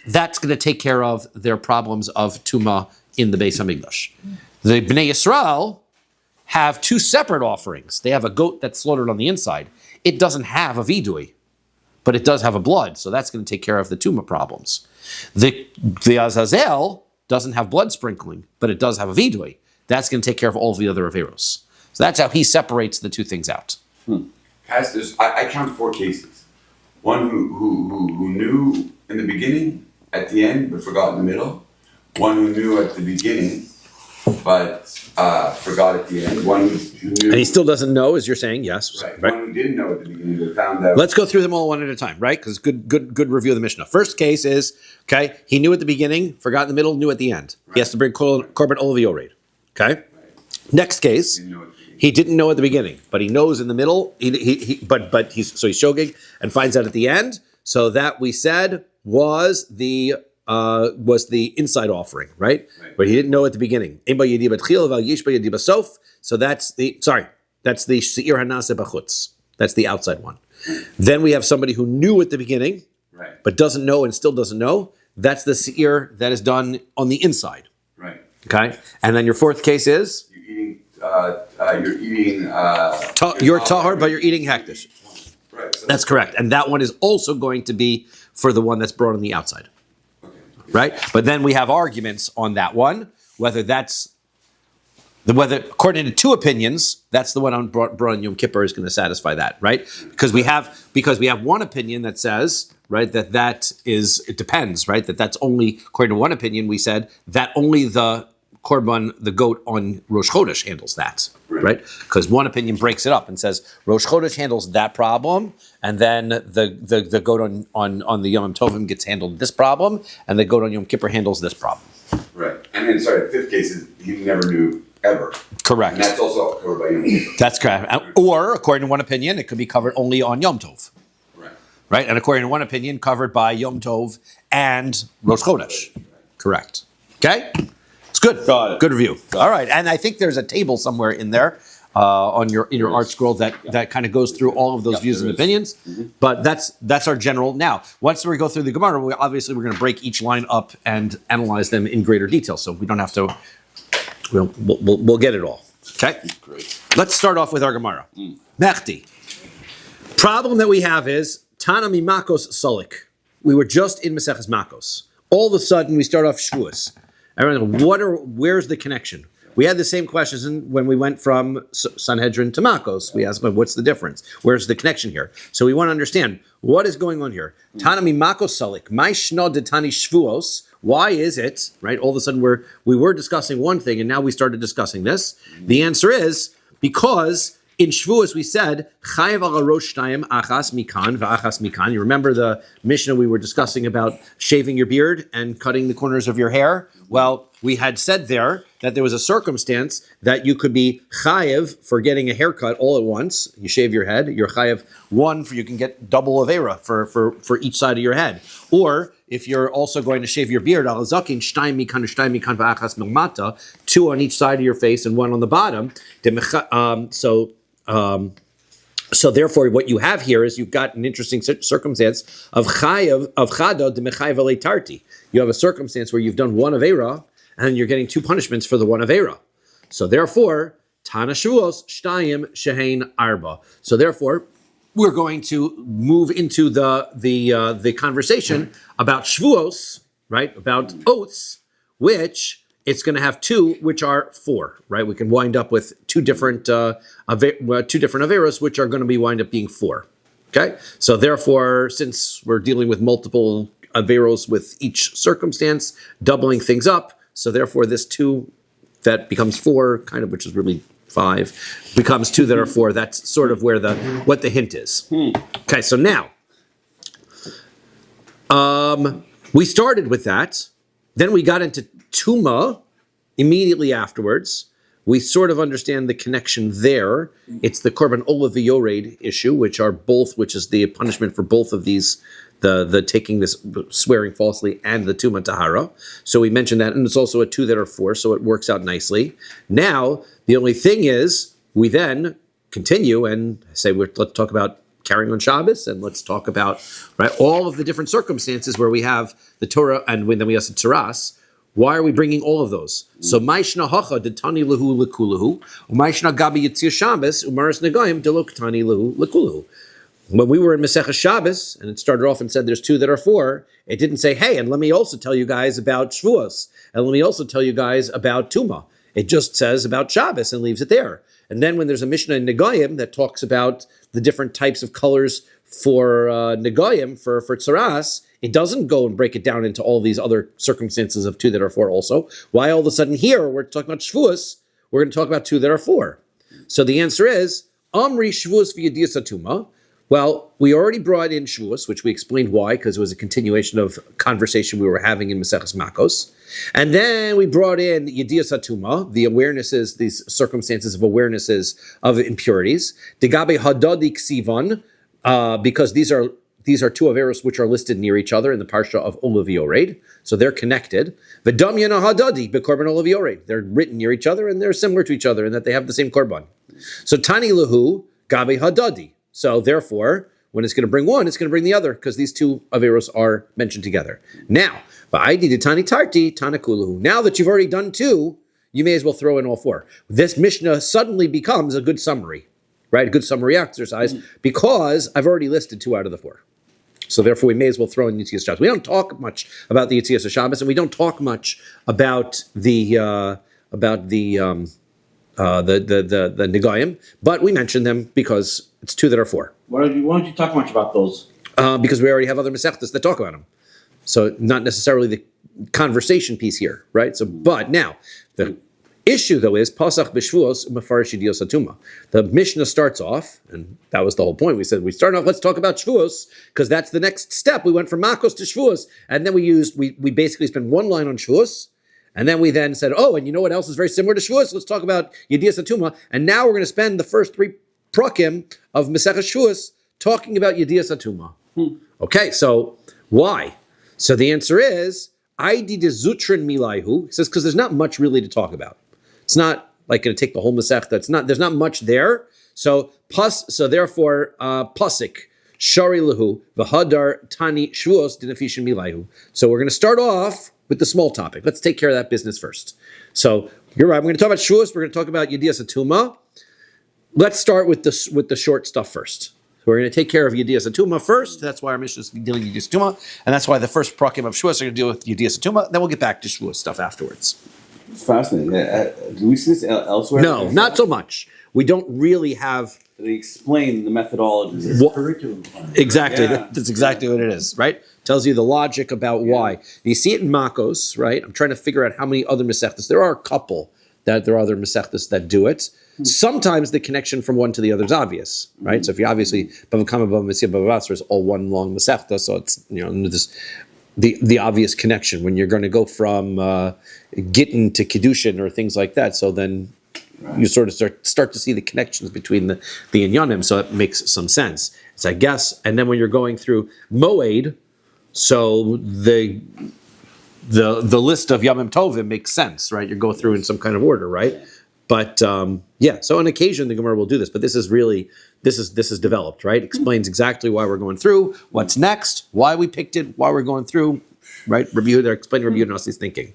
That's going to take care of their problems of tuma in the Beis Hamikdash. The Bnei Yisrael have two separate offerings. They have a goat that's slaughtered on the inside. It doesn't have a vidui, but it does have a blood, so that's going to take care of the tuma problems. The Azazel doesn't have blood sprinkling, but it does have a vidui. That's going to take care of all the other averos. So that's how he separates the two things out. Pastors, I count 4 cases. One who knew in the beginning, at the end, but forgot in the middle. One who knew at the beginning, but forgot at the end. One who knew. And he still doesn't know, as you're saying, yes. Right. One who didn't know at the beginning, but found out. Let's go through them all one at a time, right? Because good review of the Mishnah. First case is, okay, he knew at the beginning, forgot in the middle, knew at the end. Right. He has to bring korban olav yored. Okay? Right. Next case, he didn't know at the beginning, but he knows in the middle, but he's shogig and finds out at the end. So that we said was the inside offering, right? But he didn't know at the beginning. So that's the seir hanase b'chutz. That's the outside one. Then we have somebody who knew at the beginning, right, but doesn't know and still doesn't know. That's the seir that is done on the inside. Right. Okay. And then your fourth case is you're tahor, but you're eating hektish. Right. So that's correct. And that one is also going to be for the one that's brought on the outside. Right? But then we have arguments on that one, whether according to two opinions, that's the one on brought on Yom Kippur is going to satisfy that, right? Because we have one opinion that says, right, it depends, right? That's only, according to one opinion, we said that only the korban, the goat on Rosh Chodesh handles that, right? Because one opinion breaks it up and says Rosh Chodesh handles that problem, and then the goat on the Yom Tovim gets handled this problem, and the goat on Yom Kippur handles this problem. Right. And then, the fifth case is he never knew ever. Correct. And that's also covered by Yom Kippur. That's correct. Or, according to one opinion, it could be covered only on Yom Tov. Right? And according to one opinion, covered by Yom Tov and Rosh Chodesh. Right. Correct. Okay? It's good. Got it. Good review. All right. And I think there's a table somewhere in there in your art scroll that kind of goes through all of those views and opinions. Mm-hmm. But that's our general. Now, once we go through the Gemara, we're going to break each line up and analyze them in greater detail. So we don't have to. We'll get it all. Okay. Great. Let's start off with our Gemara. Mechti. Problem that we have is Tana mi Makos Solik. We were just in Maseches Makos. All of a sudden, we start off Shevuos. Where's the connection? We had the same questions when we went from Sanhedrin to Makos. We asked, what's the difference? Where's the connection here? So we want to understand what is going on here. Tana mi Makos Solik. My shno de tani Shevuos. Why is it, right? All of a sudden we were discussing one thing and now we started discussing this. The answer is because in Shevuos we said, Chayev ala rosh shtayim achas mikan v'achas mikan. You remember the Mishnah we were discussing about shaving your beard and cutting the corners of your hair? Well, we had said there that there was a circumstance that you could be chayev for getting a haircut all at once. You shave your head, you're chayev one for you can get double avera for each side of your head. Or if you're also going to shave your beard, al zakin shtayim mikan v'achas milmata, two on each side of your face and one on the bottom. So therefore, what you have here is you've got an interesting circumstance of chada de mechayev tarti. You have a circumstance where you've done one avera and you're getting two punishments for the one avera. So therefore, Tana Shevuos Shtayim Shehein Arba. So therefore, we're going to move into the conversation about Shevuos, right? About oaths, which it's going to have two, which are four, right? We can wind up with two different averos, which are going to be wind up being four. Okay, so therefore, since we're dealing with multiple averos with each circumstance, doubling things up, so therefore this two that becomes four, kind of, which is really five, becomes two that are four. That's sort of where what the hint is. Okay, so now we started with that. Then we got into Tuma immediately afterwards. We sort of understand the connection there. It's the Korban Olav Yored issue, which is the punishment for both of these, the taking this swearing falsely and the Tuma Tahara. So we mentioned that, and it's also a two that are four, so it works out nicely. Now, the only thing is, we then continue and say, let's talk about carrying on Shabbos, and let's talk about all of the different circumstances where we have the Torah, and then we have the Tzaras. Why are we bringing all of those? So, Ma'ishna hacha detani lehu lekulahu, Ma'ishna gabi yitzir Shabbos, umaris negayim deloktani lehu lekulahu. When we were in Masechah Shabbos, and it started off and said there's two that are four, it didn't say, hey, and let me also tell you guys about Shevuos, and let me also tell you guys about Tuma. It just says about Shabbos and leaves it there. And then when there's a Mishnah in Negayim that talks about the different types of colors for Negayim, for Tzaras, it doesn't go and break it down into all these other circumstances of two that are four also. Why all of a sudden here, we're talking about Shevuos, we're going to talk about two that are four. So the answer is, Amri Shevuos v'yediyas Tuma. Well, we already brought in Shevuos, which we explained why, because it was a continuation of conversation we were having in Maseches Makos. And then we brought in Yediyas Tuma, the awarenesses, these circumstances of awarenesses of impurities. Degabe Hadadi Ksivan, because these are two averos which are listed near each other in the parsha of Olav Yored, so they're connected. V'damyana Hadadi bekorban Olav Yored. They're written near each other and they're similar to each other in that they have the same korban. So Tani Lahu Gabe Hadadi. So therefore, when it's going to bring one, it's going to bring the other, because these two averos are mentioned together. Now, Va'idi Tani Tarti Tanakuluhu. Now that you've already done two, you may as well throw in all four. This Mishnah suddenly becomes a good summary, right? A good summary exercise, because I've already listed two out of the four. So therefore, we may as well throw in Yitzias Shabbos. We don't talk much about the Yitzias Shabbos, and we don't talk much about the Negayim, but we mention them because it's two that are four. Why don't you talk much about those? Because we already have other Masechtas that talk about them. So not necessarily the conversation piece here, right? So, but now, the issue though is, Pasach b'Shvuos mefarish Yediyos Tuma. The Mishnah starts off, and that was the whole point. We said, we start off, let's talk about Shevuos, because that's the next step. We went from Makos to Shevuos, and then we basically spent one line on Shevuos, and then we then said, oh, and you know what else is very similar to Shevuos? Let's talk about Yediyas Tuma. And now we're going to spend the first three prakim of Masechah Shevuos talking about Yediyas Tuma. Okay, so why? So the answer is, Aidi de Zutrin Milahu. He says, because there's not much really to talk about. It's not like going to take the whole Masechta. There's not much there. So therefore, Pasik, Shari Lahu, V'hadar Tani Shevuos Dinafishin Milahu. So we're going to start off with the small topic. Let's take care of that business first. So you're right. We're going to talk about Shevuos. We're going to talk about Yediyas Tuma. Let's start with the short stuff first. So we're going to take care of Yediyas Tuma first. That's why our mission is dealing with Yediyas Tuma, and that's why the first prakim of Shevuos are going to deal with Yediyas Tuma. Then we'll get back to Shevuos stuff afterwards. It's fascinating. Do we see this elsewhere? No, not so much. We don't really have. They explain the methodology. Curriculum. Exactly. Yeah. That's exactly what it is, right? Tells you the logic about why. You see it in Makos, right? I'm trying to figure out how many other Masechtas. There are a couple there are other Masechtas that do it. Sometimes the connection from one to the other is obvious, right? So if you obviously Bava Kama Bava Metzia Bava Basra is all one long Masechta, so it's this. the obvious connection when you're going to go from Gittin to Kiddushin or things like that. So then you sort of start to see the connections between the inyanim. So it makes some sense. So I guess, and then when you're going through Moed, so the list of Yamim Tovim makes sense, right? You go through in some kind of order, right? But so on occasion the Gemara will do this, but this is developed, right? Explains exactly why we're going through, what's next, why we picked it, why we're going through, right? They're explaining Rabbi Yehuda's thinking.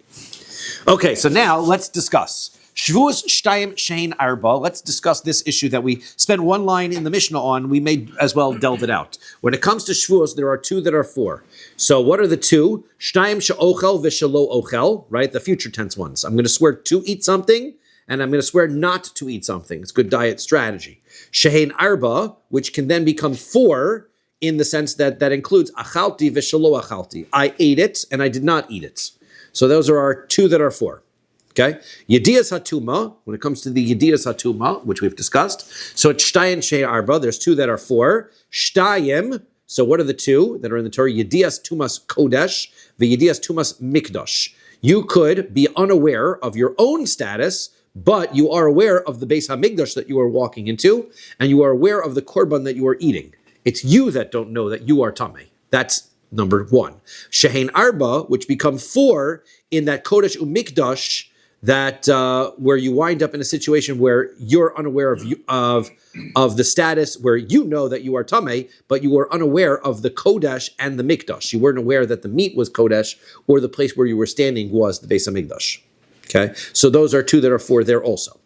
Okay, so now let's discuss Shevuos Shtayim Shein Arba. Let's discuss this issue that we spent one line in the Mishnah on. We may as well delve it out. When it comes to Shevuos, there are two that are four. So what are the two? Shtayim she'ochel v'shelo ochel, right? The future tense ones. I'm going to swear to eat something, and I'm going to swear not to eat something. It's good diet strategy. Shein Arba, which can then become four in the sense that includes achalti v'shelo achalti. I ate it, and I did not eat it. So those are our two that are four. Okay, Yedias Hatuma, when it comes to the Yedias Hatuma, which we've discussed. So it's Shtayim Shei Arba, there's two that are four. Shtayim, so what are the two that are in the Torah? Yedias Tumas Kodesh, the Yedias Tumas Mikdash. You could be unaware of your own status, but you are aware of the Beis HaMikdash that you are walking into, and you are aware of the Korban that you are eating. It's you that don't know that you are Tameh. That's number one. Shehein Arba, which become four in that Kodesh Umikdash, that where you wind up in a situation where you're unaware of the status, where you know that you are Tameh, but you are unaware of the Kodesh and the Mikdash. You weren't aware that the meat was Kodesh, or the place where you were standing was the Beis HaMikdash. Okay, so those are two that are four there also.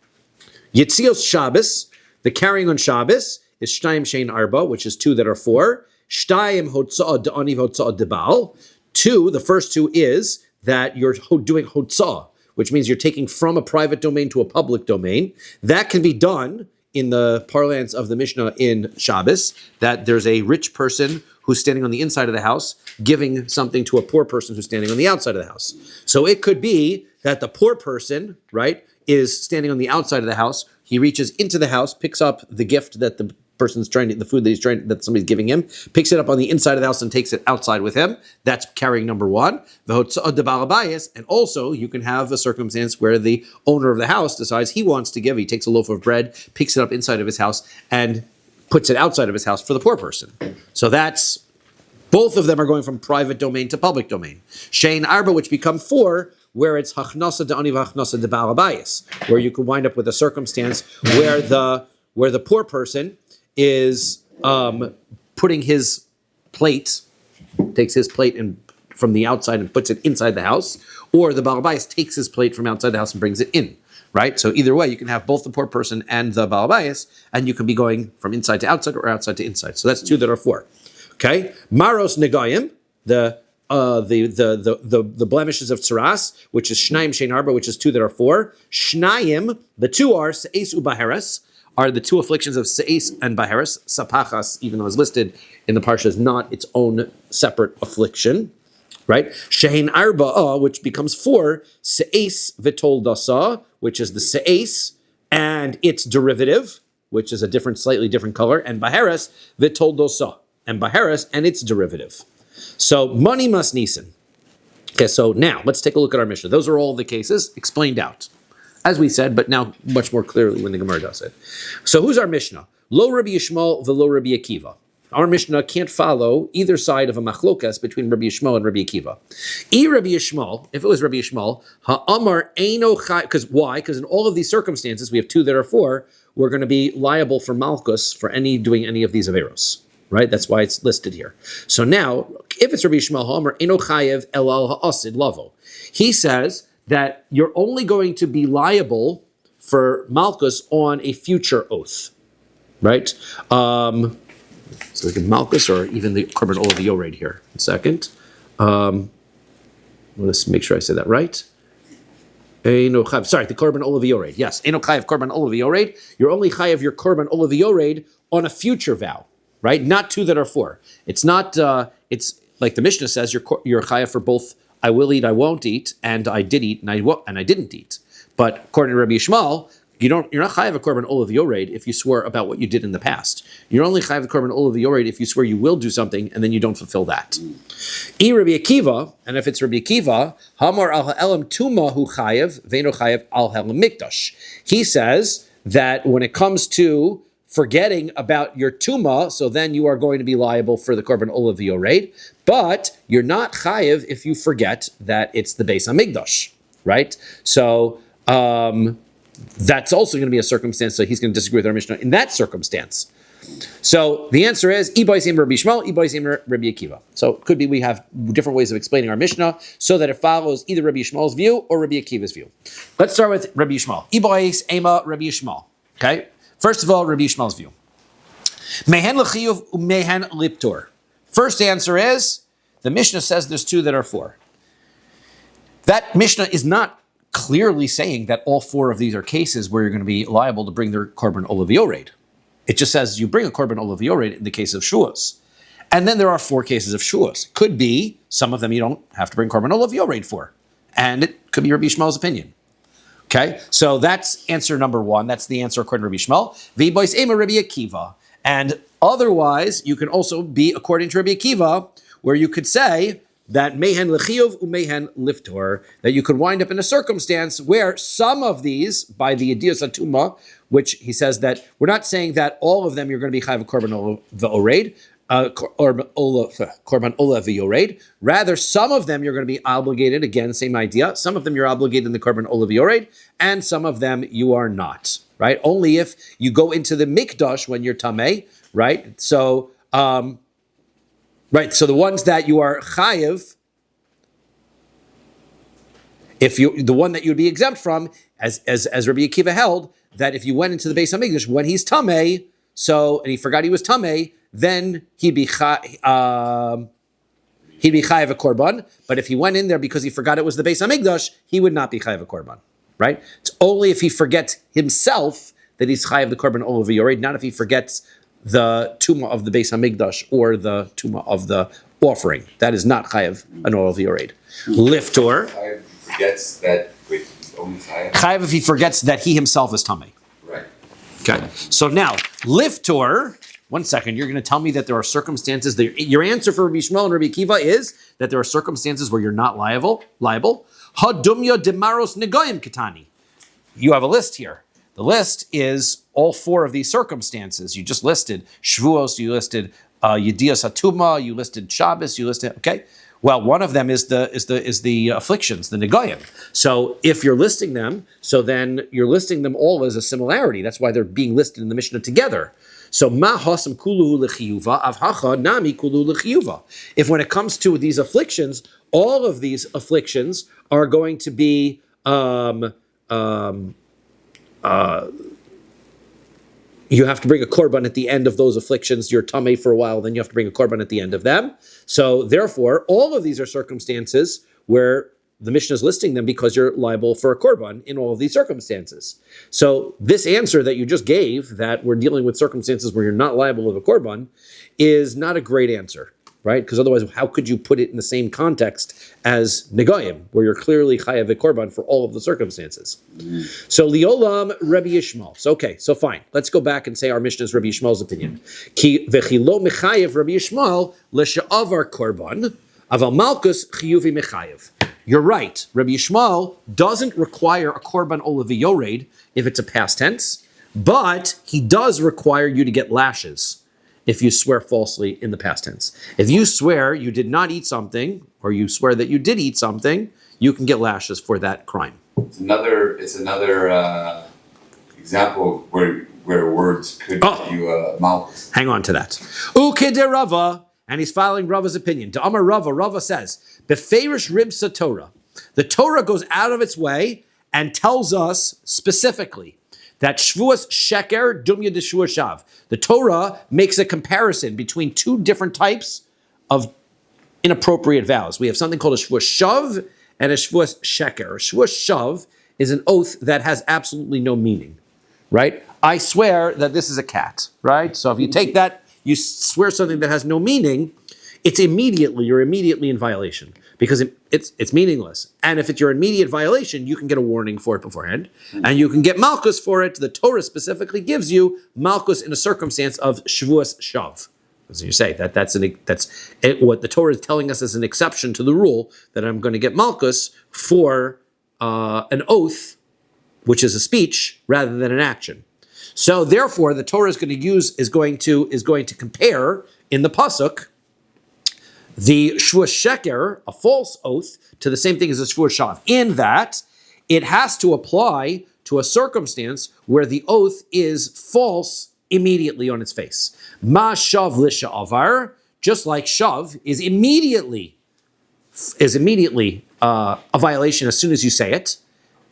Yitzios Shabbos, the carrying on Shabbos, is Shtayim Shein Arba, which is two that are four. Shtayim Hotza'ah Da'aniv Hotza'ah Debal. Two, the first two is that you're doing Hotza'ah, which means you're taking from a private domain to a public domain. That can be done in the parlance of the Mishnah in Shabbos, that there's a rich person who's standing on the inside of the house giving something to a poor person who's standing on the outside of the house. So it could be that the poor person, right, is standing on the outside of the house. He reaches into the house, picks up the gift that the person's the food that somebody's giving him, picks it up on the inside of the house and takes it outside with him. That's carrying number one. And also you can have a circumstance where the owner of the house decides he wants to give. He takes a loaf of bread, picks it up inside of his house, and puts it outside of his house for the poor person. So that's, both of them are going from private domain to public domain. Shein Arba, which become four, where it's Hachnasa Da'ani V'Hachnasa De Ba'al Habayis, where you could wind up with a circumstance where the poor person is putting his plate, takes his plate from the outside and puts it inside the house, or the Baal Habayis takes his plate from outside the house and brings it in, right? So either way, you can have both the poor person and the Baal Habayis, and you can be going from inside to outside or outside to inside. So that's two that are four. Okay, Maros Negayim, the blemishes of Tsaras, which is Shnayim Shein Arba, which is two that are four. Shnayim, the two are Se'es Ubaheres, are the two afflictions of Se'es and Baheres. Sapachas, even though it's listed in the Parsha, is not its own separate affliction, right? Shein Arba, which becomes four, Se'es V'Toldasa, which is the Se'es and its derivative, which is a slightly different color, and Baheres V'Toldosa, and Baheres and its derivative. So, Mani Mas Nisan. Okay, so now let's take a look at our Mishnah. Those are all the cases explained out, as we said, but now much more clearly when the Gemara does it. So who's our Mishnah? Lo Rabbi Yishmael v'lo Rabbi Akiva. Our Mishnah can't follow either side of a machlokas between Rabbi Yishmael and Rabbi Akiva. Rabbi Yishmael, if it was Rabbi Yishmael, ha'amar eino chai, because why? Because in all of these circumstances, we have two that are four, we're going to be liable for malchus for doing any of these averos. Right? That's why it's listed here. So now, if it's Rabbi Yishmael, ha'amar eino chayev elal ha'asid lavo. He says that you're only going to be liable for malchus on a future oath, right? So we can malchus or even the korban olav yored here. A second. Let's make sure I say that right. Sorry, the korban olav yored. Yes, eino chayev korban olav yored. You're only chayev your korban olav yored on a future vow, right? Not two that are four. It's not. It's like the Mishnah says. You're chayev for both. I will eat, I won't eat, and I did eat, and I didn't eat. But according to Rabbi Yishmael, you're not chayav a korban olav yored if you swear about what you did in the past. You're only chayav a korban olav yored if you swear you will do something and then you don't fulfill that. Rabbi Akiva, and if it's Rabbi Akiva, hamar al ha'elam tuma hu chayav ve'no chayav al ha'elam mikdash. He says that when it comes to forgetting about your tuma, so then you are going to be liable for the korban olav yored, but you're not chayav if you forget that it's the Beis Hamikdash, right? So that's also going to be a circumstance. So he's going to disagree with our Mishnah in that circumstance. So the answer is Iboisim Rabbi Shmuel, Iboisim Rabbi Akiva. So it could be we have different ways of explaining our Mishnah so that it follows either Rabbi Shmuel's view or Rabbi Akiva's view. Let's start with Rabbi Shmuel. Ibois Ema Rabbi Shmuel. Okay. First of all, Rabbi Shmuel's view. Mehen l'chiyuv umehen liptor. First answer is the Mishnah says there's two that are four. That Mishnah is not clearly saying that all four of these are cases where you're going to be liable to bring their korban olav yored. It just says you bring a korban olav yored in the case of Shevuos. And then there are four cases of Shevuos. Could be some of them you don't have to bring korban olav yored for. And it could be Rabbi Shmuel's opinion. Okay, so that's answer number one. That's the answer according to Rabbi Shmuel. V'bois ema Rabbi Akiva. And otherwise, you can also be according to Rabbi Akiva, where you could say that mehen lechiyuv umehen liftor, that you could wind up in a circumstance where some of these, by the idiyas atuma, which he says that we're not saying that all of them you're going to be chayav korban olav v'ored, korban olav v'yored. Rather, some of them you're going to be obligated, again, same idea. Some of them you're obligated in the korban olav v'yored, and some of them you are not, right? Only if you go into the mikdash when you're tameh, right? So, right, so the ones that you are chayiv, the one that you'd be exempt from, as Rabbi Akiva held, that if you went into the Beis Hamikdash when he's tameh, and he forgot he was tameh, then he'd be chayiv a korban. But if he went in there because he forgot it was the Beis Hamikdash, he would not be chayiv a korban, right? It's only if he forgets himself that he's chayiv the korban olav yored, not if he forgets the tumah of the Beis Hamikdash or the tumah of the offering. That is not chayav an olav yored. Liftor. Chayav forgets that. Wait, he's only chayav. Chayav if he forgets that he himself is tamei. Right. Okay. So now liftor. 1 second. You're going to tell me that there are circumstances. Your answer for Rabbi Shmuel and Rabbi Akiva is that there are circumstances where you're not liable. Hadumya demaros negoyim katani. You have a list here. The list is all four of these circumstances. You just listed Shevuos, you listed Yediyas Hatuma, you listed Shabbos, you listed, okay? Well, one of them is the afflictions, the Negoyim. So if you're listing them, so then you're listing them all as a similarity. That's why they're being listed in the Mishnah together. So ma hasam kuluhu lechiyuva avhacha nami kulu lechiyuva. If when it comes to these afflictions, all of these afflictions are going to be you have to bring a korban at the end of those afflictions. You're tamei for a while, then you have to bring a korban at the end of them. So therefore, all of these are circumstances where the Mishnah is listing them because you're liable for a korban in all of these circumstances. So this answer that you just gave, that we're dealing with circumstances where you're not liable of a korban, is not a great answer, right? Because otherwise, how could you put it in the same context as Negoyim, where you're clearly chayav a korban for all of the circumstances? So liolam Rabbi Yishmael. So okay, so fine. Let's go back and say our Mishnah is Rabbi Yishmael's opinion. Ki vechilo mechayev Rabbi Yishmael l'sha'avar korban aval malkus chiyuvi mechayev. You're right. Rabbi Yishmael doesn't require a korban olav yored if it's a past tense, but he does require you to get lashes if you swear falsely in the past tense. If you swear you did not eat something, or you swear that you did eat something, you can get lashes for that crime. It's another example of where words could give you a mouth. Hang on to that. Ukede Rava, and he's following Rava's opinion. To Amar Rava, Rava says, Beferish ribsa Torah. The Torah goes out of its way and tells us specifically that Shevuos sheker dumya de Shevuos shav. The Torah makes a comparison between two different types of inappropriate vows. We have something called a Shevuos shav and a Shevuos sheker. A Shevuos shav is an oath that has absolutely no meaning, right? I swear that this is a cat, right? So if you take that, you swear something that has no meaning, you're immediately in violation because it's meaningless. And if it's your immediate violation, you can get a warning for it beforehand, and you can get malchus for it. The Torah specifically gives you malchus in a circumstance of Shevuos shav. As you say, that's what the Torah is telling us as an exception to the rule that I'm going to get malchus for an oath, which is a speech rather than an action. So therefore, the Torah is going to compare in the pasuk the Shevuos sheker, a false oath, to the same thing as a Shevuos shav, in that it has to apply to a circumstance where the oath is false immediately on its face. Ma shav lisha'avar, just like shav is immediately a violation as soon as you say it.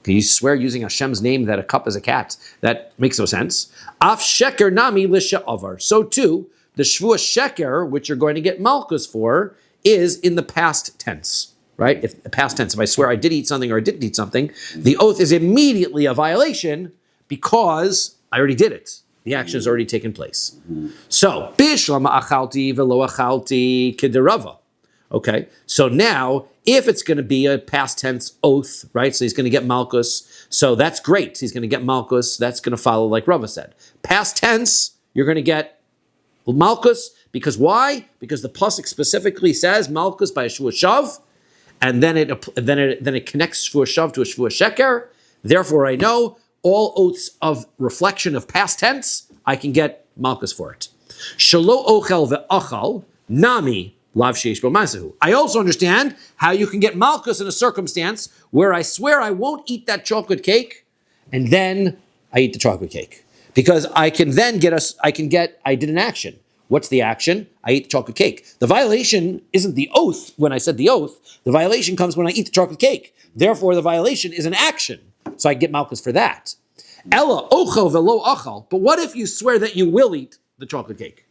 You swear using Hashem's name that a cup is a cat. That makes no sense. Af sheker nami lisha'avar. So too, the Shevuos sheker, which you're going to get malchus for, is in the past tense, right? If past tense, if I swear I did eat something or I didn't eat something, the oath is immediately a violation because I already did it. The action has already taken place. So, bishlam achalti velo achalti kiderava. Okay, so now, if it's going to be a past tense oath, right? So he's going to get malchus. So that's great. He's going to get malchus. That's going to follow like Rava said. Past tense, you're going to get malchus, because why? Because the pasuk specifically says malchus by a Shevuos shav, and then it connects Shevuos shav to a Shevuos sheker. Therefore, I know all oaths of reflection of past tense, I can get malchus for it. Shelo ochel ve'achal nami lav sheish bo masahu. I also understand how you can get malchus in a circumstance where I swear I won't eat that chocolate cake, and then I eat the chocolate cake. Because I can then I did an action. What's the action? I eat the chocolate cake. The violation isn't the oath when I said the oath. The violation comes when I eat the chocolate cake. Therefore, the violation is an action. So I get malchus for that. Ella ochel velo achal. But what if you swear that you will eat the chocolate cake,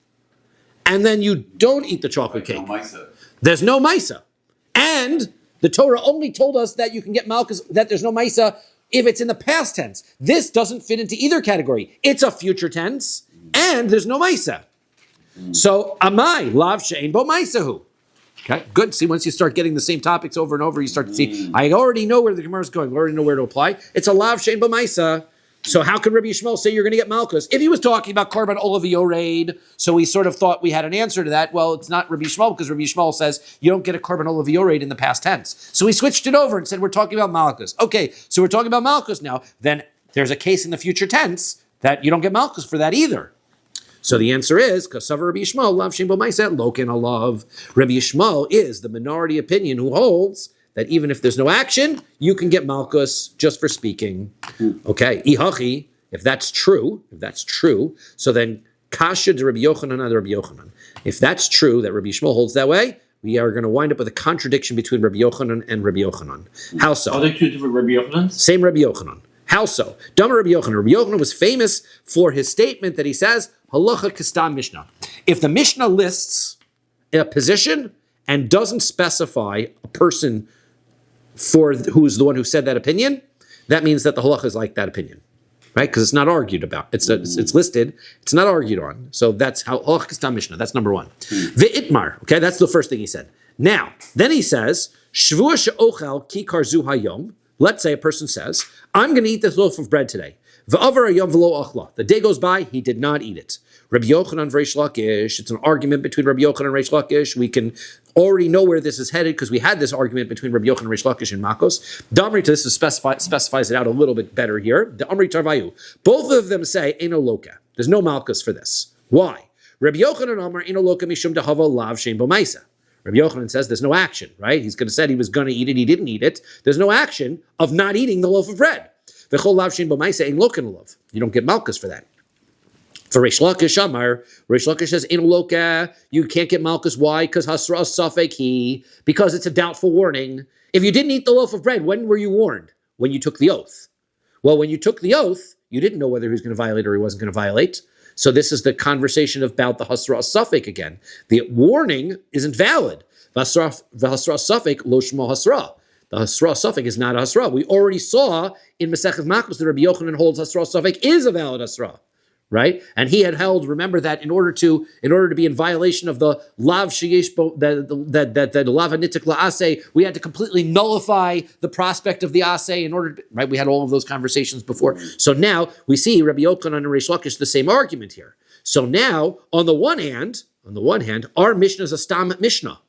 and then you don't eat the chocolate cake? There's no maisa. And the Torah only told us that you can get malchus, that there's no maisa if it's in the past tense. This doesn't fit into either category. It's a future tense, and there's no maisa. So, amai, lav she'ein bo maisahu. Okay, good. See, once you start getting the same topics over and over, you start to see, I already know where the Gemara is going. I already know where to apply. It's a lav she'ein bo maisa. So how can Rabbi Yishmael say you're going to get malchus? If he was talking about korban olav yored, so we sort of thought we had an answer to that. Well, it's not Rabbi Yishmael, because Rabbi Yishmael says you don't get a korban olav yored in the past tense. So we switched it over and said we're talking about malchus. Okay, so we're talking about malchus now. Then there's a case in the future tense that you don't get malchus for that either. So the answer is, Kasavar Rabbi Yishmael, lav she'ein bo maisa, loken alav. Rabbi Yishmael is the minority opinion who holds that even if there's no action, you can get malchus just for speaking. Okay, ihachi, if that's true, so then kasha de Rabbi Yochanan and Rabbi Yochanan. If that's true, that Rabbi Yishmael holds that way, we are going to wind up with a contradiction between Rabbi Yochanan and Rabbi Yochanan. How so? Are they two different Rabbi Yochanans? Same Rabbi Yochanan. How so? Dama Rabbi Yochanan. Rabbi Yochanan was famous for his statement that he says, halacha kastam mishnah. If the Mishnah lists a position and doesn't specify a person for who's the one who said that opinion, that means that the halacha is like that opinion, right? Because it's not argued about. It's listed. It's not argued on. So that's how halacha kastam mishnah. That's number one. Ve'itmar. Okay, that's the first thing he said. Now, then he says, Shvuah she'ochel ki karzu hayom. Let's say a person says, I'm going to eat this loaf of bread today. V'avar hayom v'lo achla. The day goes by, he did not eat it. Rabbi Yochanan v'Reish Lakish. It's an argument between Rabbi Yochanan and Reish Lakish. We can already know where this is headed because we had this argument between Rabbi Yochanan and Reish Lakish and Makos. The Amri to this specifies it out a little bit better here. The Amri Tarvayu. Both of them say, Eino Loka. There's no Malchus for this. Why? Rabbi Yochanan Amar, Eino Loka mishum dehava lav she'ein bo maisa. Rabbi Yochanan says there's no action, right? He's going to say he was going to eat it, he didn't eat it. There's no action of not eating the loaf of bread. V'chol lav she'ein bo maisa ein loken lov. You don't get Malchus for that. For Reish Lakish Amar, Reish Lakish says, Ein loka, you can't get Malchus. Why? Because hasra safek he, because it's a doubtful warning. If you didn't eat the loaf of bread, when were you warned? When you took the oath. Well, when you took the oath, you didn't know whether he was going to violate or he wasn't going to violate. So this is the conversation about the hasra safek again. The warning isn't valid. Hasra safek lo shmo hasra. The hasra safek is not a hasra. We already saw in Masechet Makos that Rabbi Yochanan holds hasra safek is a valid hasra. right? And he had held, remember that in order to be in violation of the lav sheyesh the lav hanitik la'aseh, we had to completely nullify the prospect of the aseh in order to, right? We had all of those conversations before. So now we see Rabbi Yochanan and Reish Lakish the same argument here. So now, on the one hand, our Mishnah is a stam Mishnah.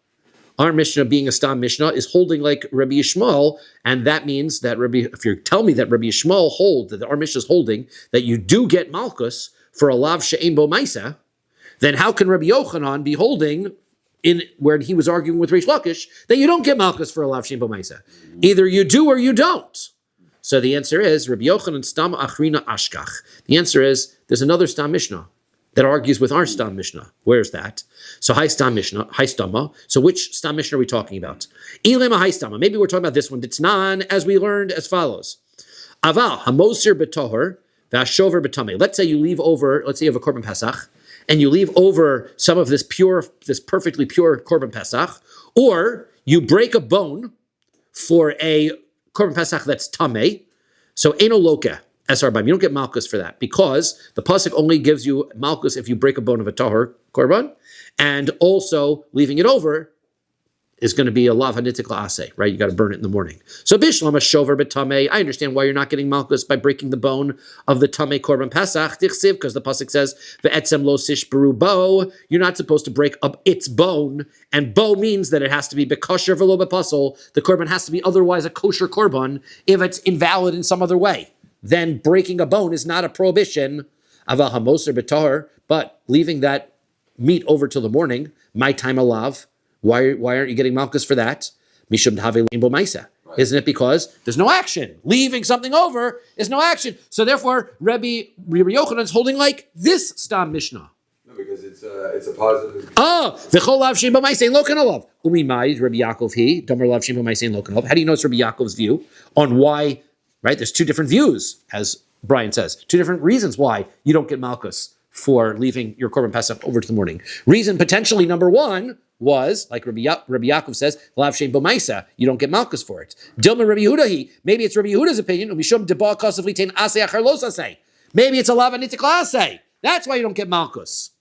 Our Mishnah, being a stam Mishnah, is holding like Rabbi Yishmael, and that means that if you tell me that Rabbi Yishmael holds, that our Mishnah is holding, that you do get Malkus for a lav she'ein bo maisa, then how can Rabbi Yochanan be holding, in where he was arguing with Reish Lakish, that you don't get Malkus for a lav she'ein bo maisa? Either you do or you don't. So the answer is, Rabbi Yochanan stam achrina ashkach. The answer is, there's another stam Mishnah that argues with our stam Mishnah. Where's that? So high stam Mishnah, high stama. So which stam Mishnah are we talking about? Ilema high stama. Maybe we're talking about this one. Ditznan, as we learned as follows. Aval hamosir betoher v'ashover betame. Let's say you leave over. Let's say you have a korban pesach, and you leave over some of this perfectly pure korban pesach, or you break a bone for a korban pesach that's tameh. So eno loka. Esarbim. You don't get malchus for that because the pasuk only gives you malchus if you break a bone of a tahor korban, and also leaving it over is going to be a lav hanitik la'aseh, right? You got to burn it in the morning. So bishlam shover betame. I understand why you're not getting malchus by breaking the bone of the tameh korban pesach tichsiv, because the pasuk says ve'etzem lo sishberu bo. You're not supposed to break up its bone, and bo means that it has to be bekosher v'lo bepasol. The korban has to be otherwise a kosher korban if it's invalid in some other way. Then breaking a bone is not a prohibition, aval hamoser b'tahor, but leaving that meat over till the morning, my time alav. Why aren't you getting malchus for that? Mishum d'havei lein bo ma'isa. Isn't it because there's no action? Leaving something over is no action. So therefore, Rabbi Yochanan is holding like this stam Mishnah. No, because it's a positive. V'chol lav shein bo ma'isa lo kan alav. Umimai Rabbi Yaakov he damer lav shein bo ma'isa lo kan alav. How do you know it's Rabbi Yaakov's view on why? Right, there's two different views, as Brian says, two different reasons why you don't get malchus for leaving your korban pesach over to the morning. Reason potentially number one was, like Rabbi Yaakov says, lav shein bo ma'isa, you don't get malchus for it. Dilma Rabbi Yehuda, maybe it's Rabbi Yehuda's opinion. Mishum deba kasav litain aseh achar los aseh. Maybe it's a lav hanitik la'aseh. That's why you don't get malchus.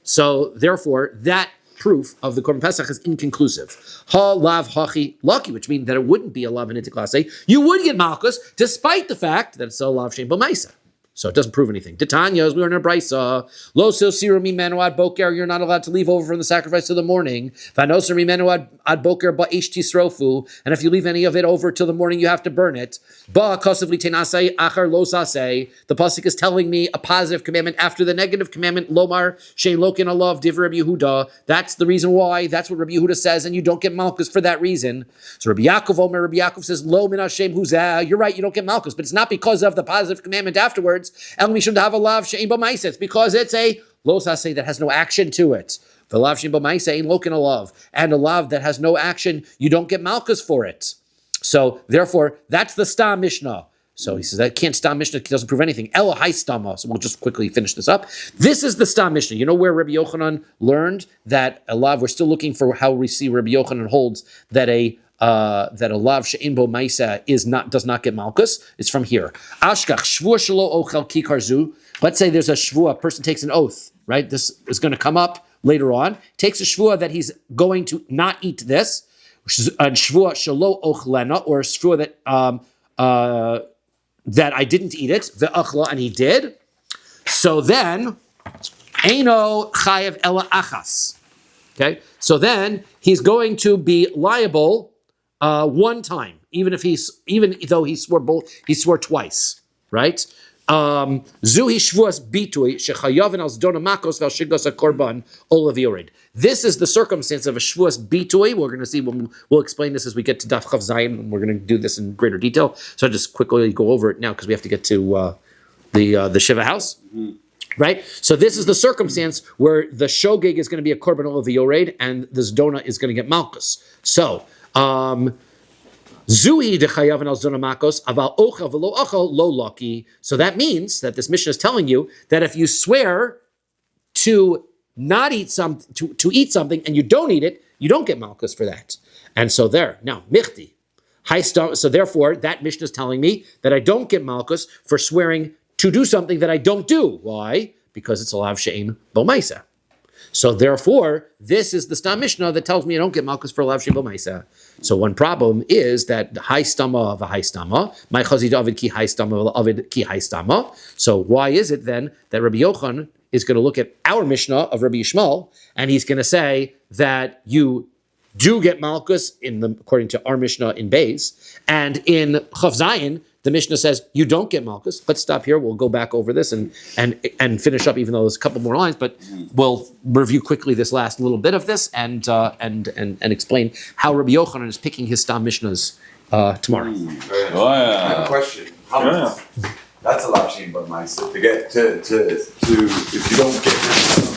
So therefore, that proof of the korban pesach is inconclusive. Ha lav hachi lucky, which means that it wouldn't be a lav hanitik la'aseh. You would get malchus despite the fact that it's a lav shein bo ma'isa. So it doesn't prove anything. Titania, as we learn in Brisa, lo sil siru mimenu ad boker, you're not allowed to leave over from the sacrifice to the morning. Vanoser mimenu ad boker ba'ish tisrofu, and if you leave any of it over till the morning, you have to burn it. Ba kosavli tenasei achar lo sasei. The pasuk is telling me a positive commandment after the negative commandment. Lomar shein lokin alav div Rabbi Yehuda. That's the reason why. That's what Rabbi Yehuda says, and you don't get malchus for that reason. So Rabbi Yaakov says lo min Hashem huzah. You're right, you don't get malchus, but it's not because of the positive commandment afterwards. It's because it's a lo saseh that has no action to it. The lav shein bo ma'isa ain't lokin alav, and a lav that has no action, you don't get malchus for it. So therefore, that's the stam Mishnah. So he says that can't stam Mishnah doesn't prove anything. Ela hai stama. So we'll just quickly finish this up. This is the stam Mishnah. You know where Rabbi Yochanan learned that a lav? We're still looking for how we see Rabbi Yochanan holds that a lav she'ein bo ma'isa does not get malchus. It's from here. Ashkach shvua shelo ochel kikarzu. Let's say there's a shvua, a person takes an oath, right? This is going to come up later on. Takes a shvua that he's going to not eat this. Shvua shelo ochlena, or a shvua that I didn't eat it, ve'achla, and he did. So then, eino chayev ela achas. Okay, so then he's going to be liable one time, even though he swore twice, right? Zuhi shvuas bitui shechayavin al zdona makos val shigos korban olav yored. This is the circumstance of a shvuas bitui. We're going to see we'll explain this as we get to Daf Chav Zayin, and we're going to do this in greater detail. So I'll just quickly go over it now because we have to get to the Shiva house. Mm-hmm. Right? So this is the circumstance where the shogeg is going to be a korban olav yored, and the zdona is going to get malchus. So, Zui dechayav al zona makos aval ochel velo ochel lo lucky. So that means that this Mishnah is telling you that if you swear to not eat to eat something and you don't eat it, you don't get malchus for that. And so there now michti. So therefore, that Mishnah is telling me that I don't get malchus for swearing to do something that I don't do. Why? Because it's a lav she'ein bo ma'aseh. So therefore, this is the Stam Mishnah that tells me I don't get malchus for lav she'ein bo ma'aseh. So one problem is that high stama of a high stama, my chazid avid ki high stama avid ki high stama. So why is it then that Rabbi Yochanan is going to look at our Mishnah of Rabbi Yishmael and he's going to say that you do get malchus according to our Mishnah in Beis, and in Chav Zayin the Mishnah says you don't get malchus. Let's stop here. We'll go back over this and finish up, even though there's a couple more lines. But we'll review quickly this last little bit of this and explain how Rabbi Yochanan is picking his Stam Mishnahs tomorrow. I have a question. How much? That's a lot of shame, but myself to get to if you don't get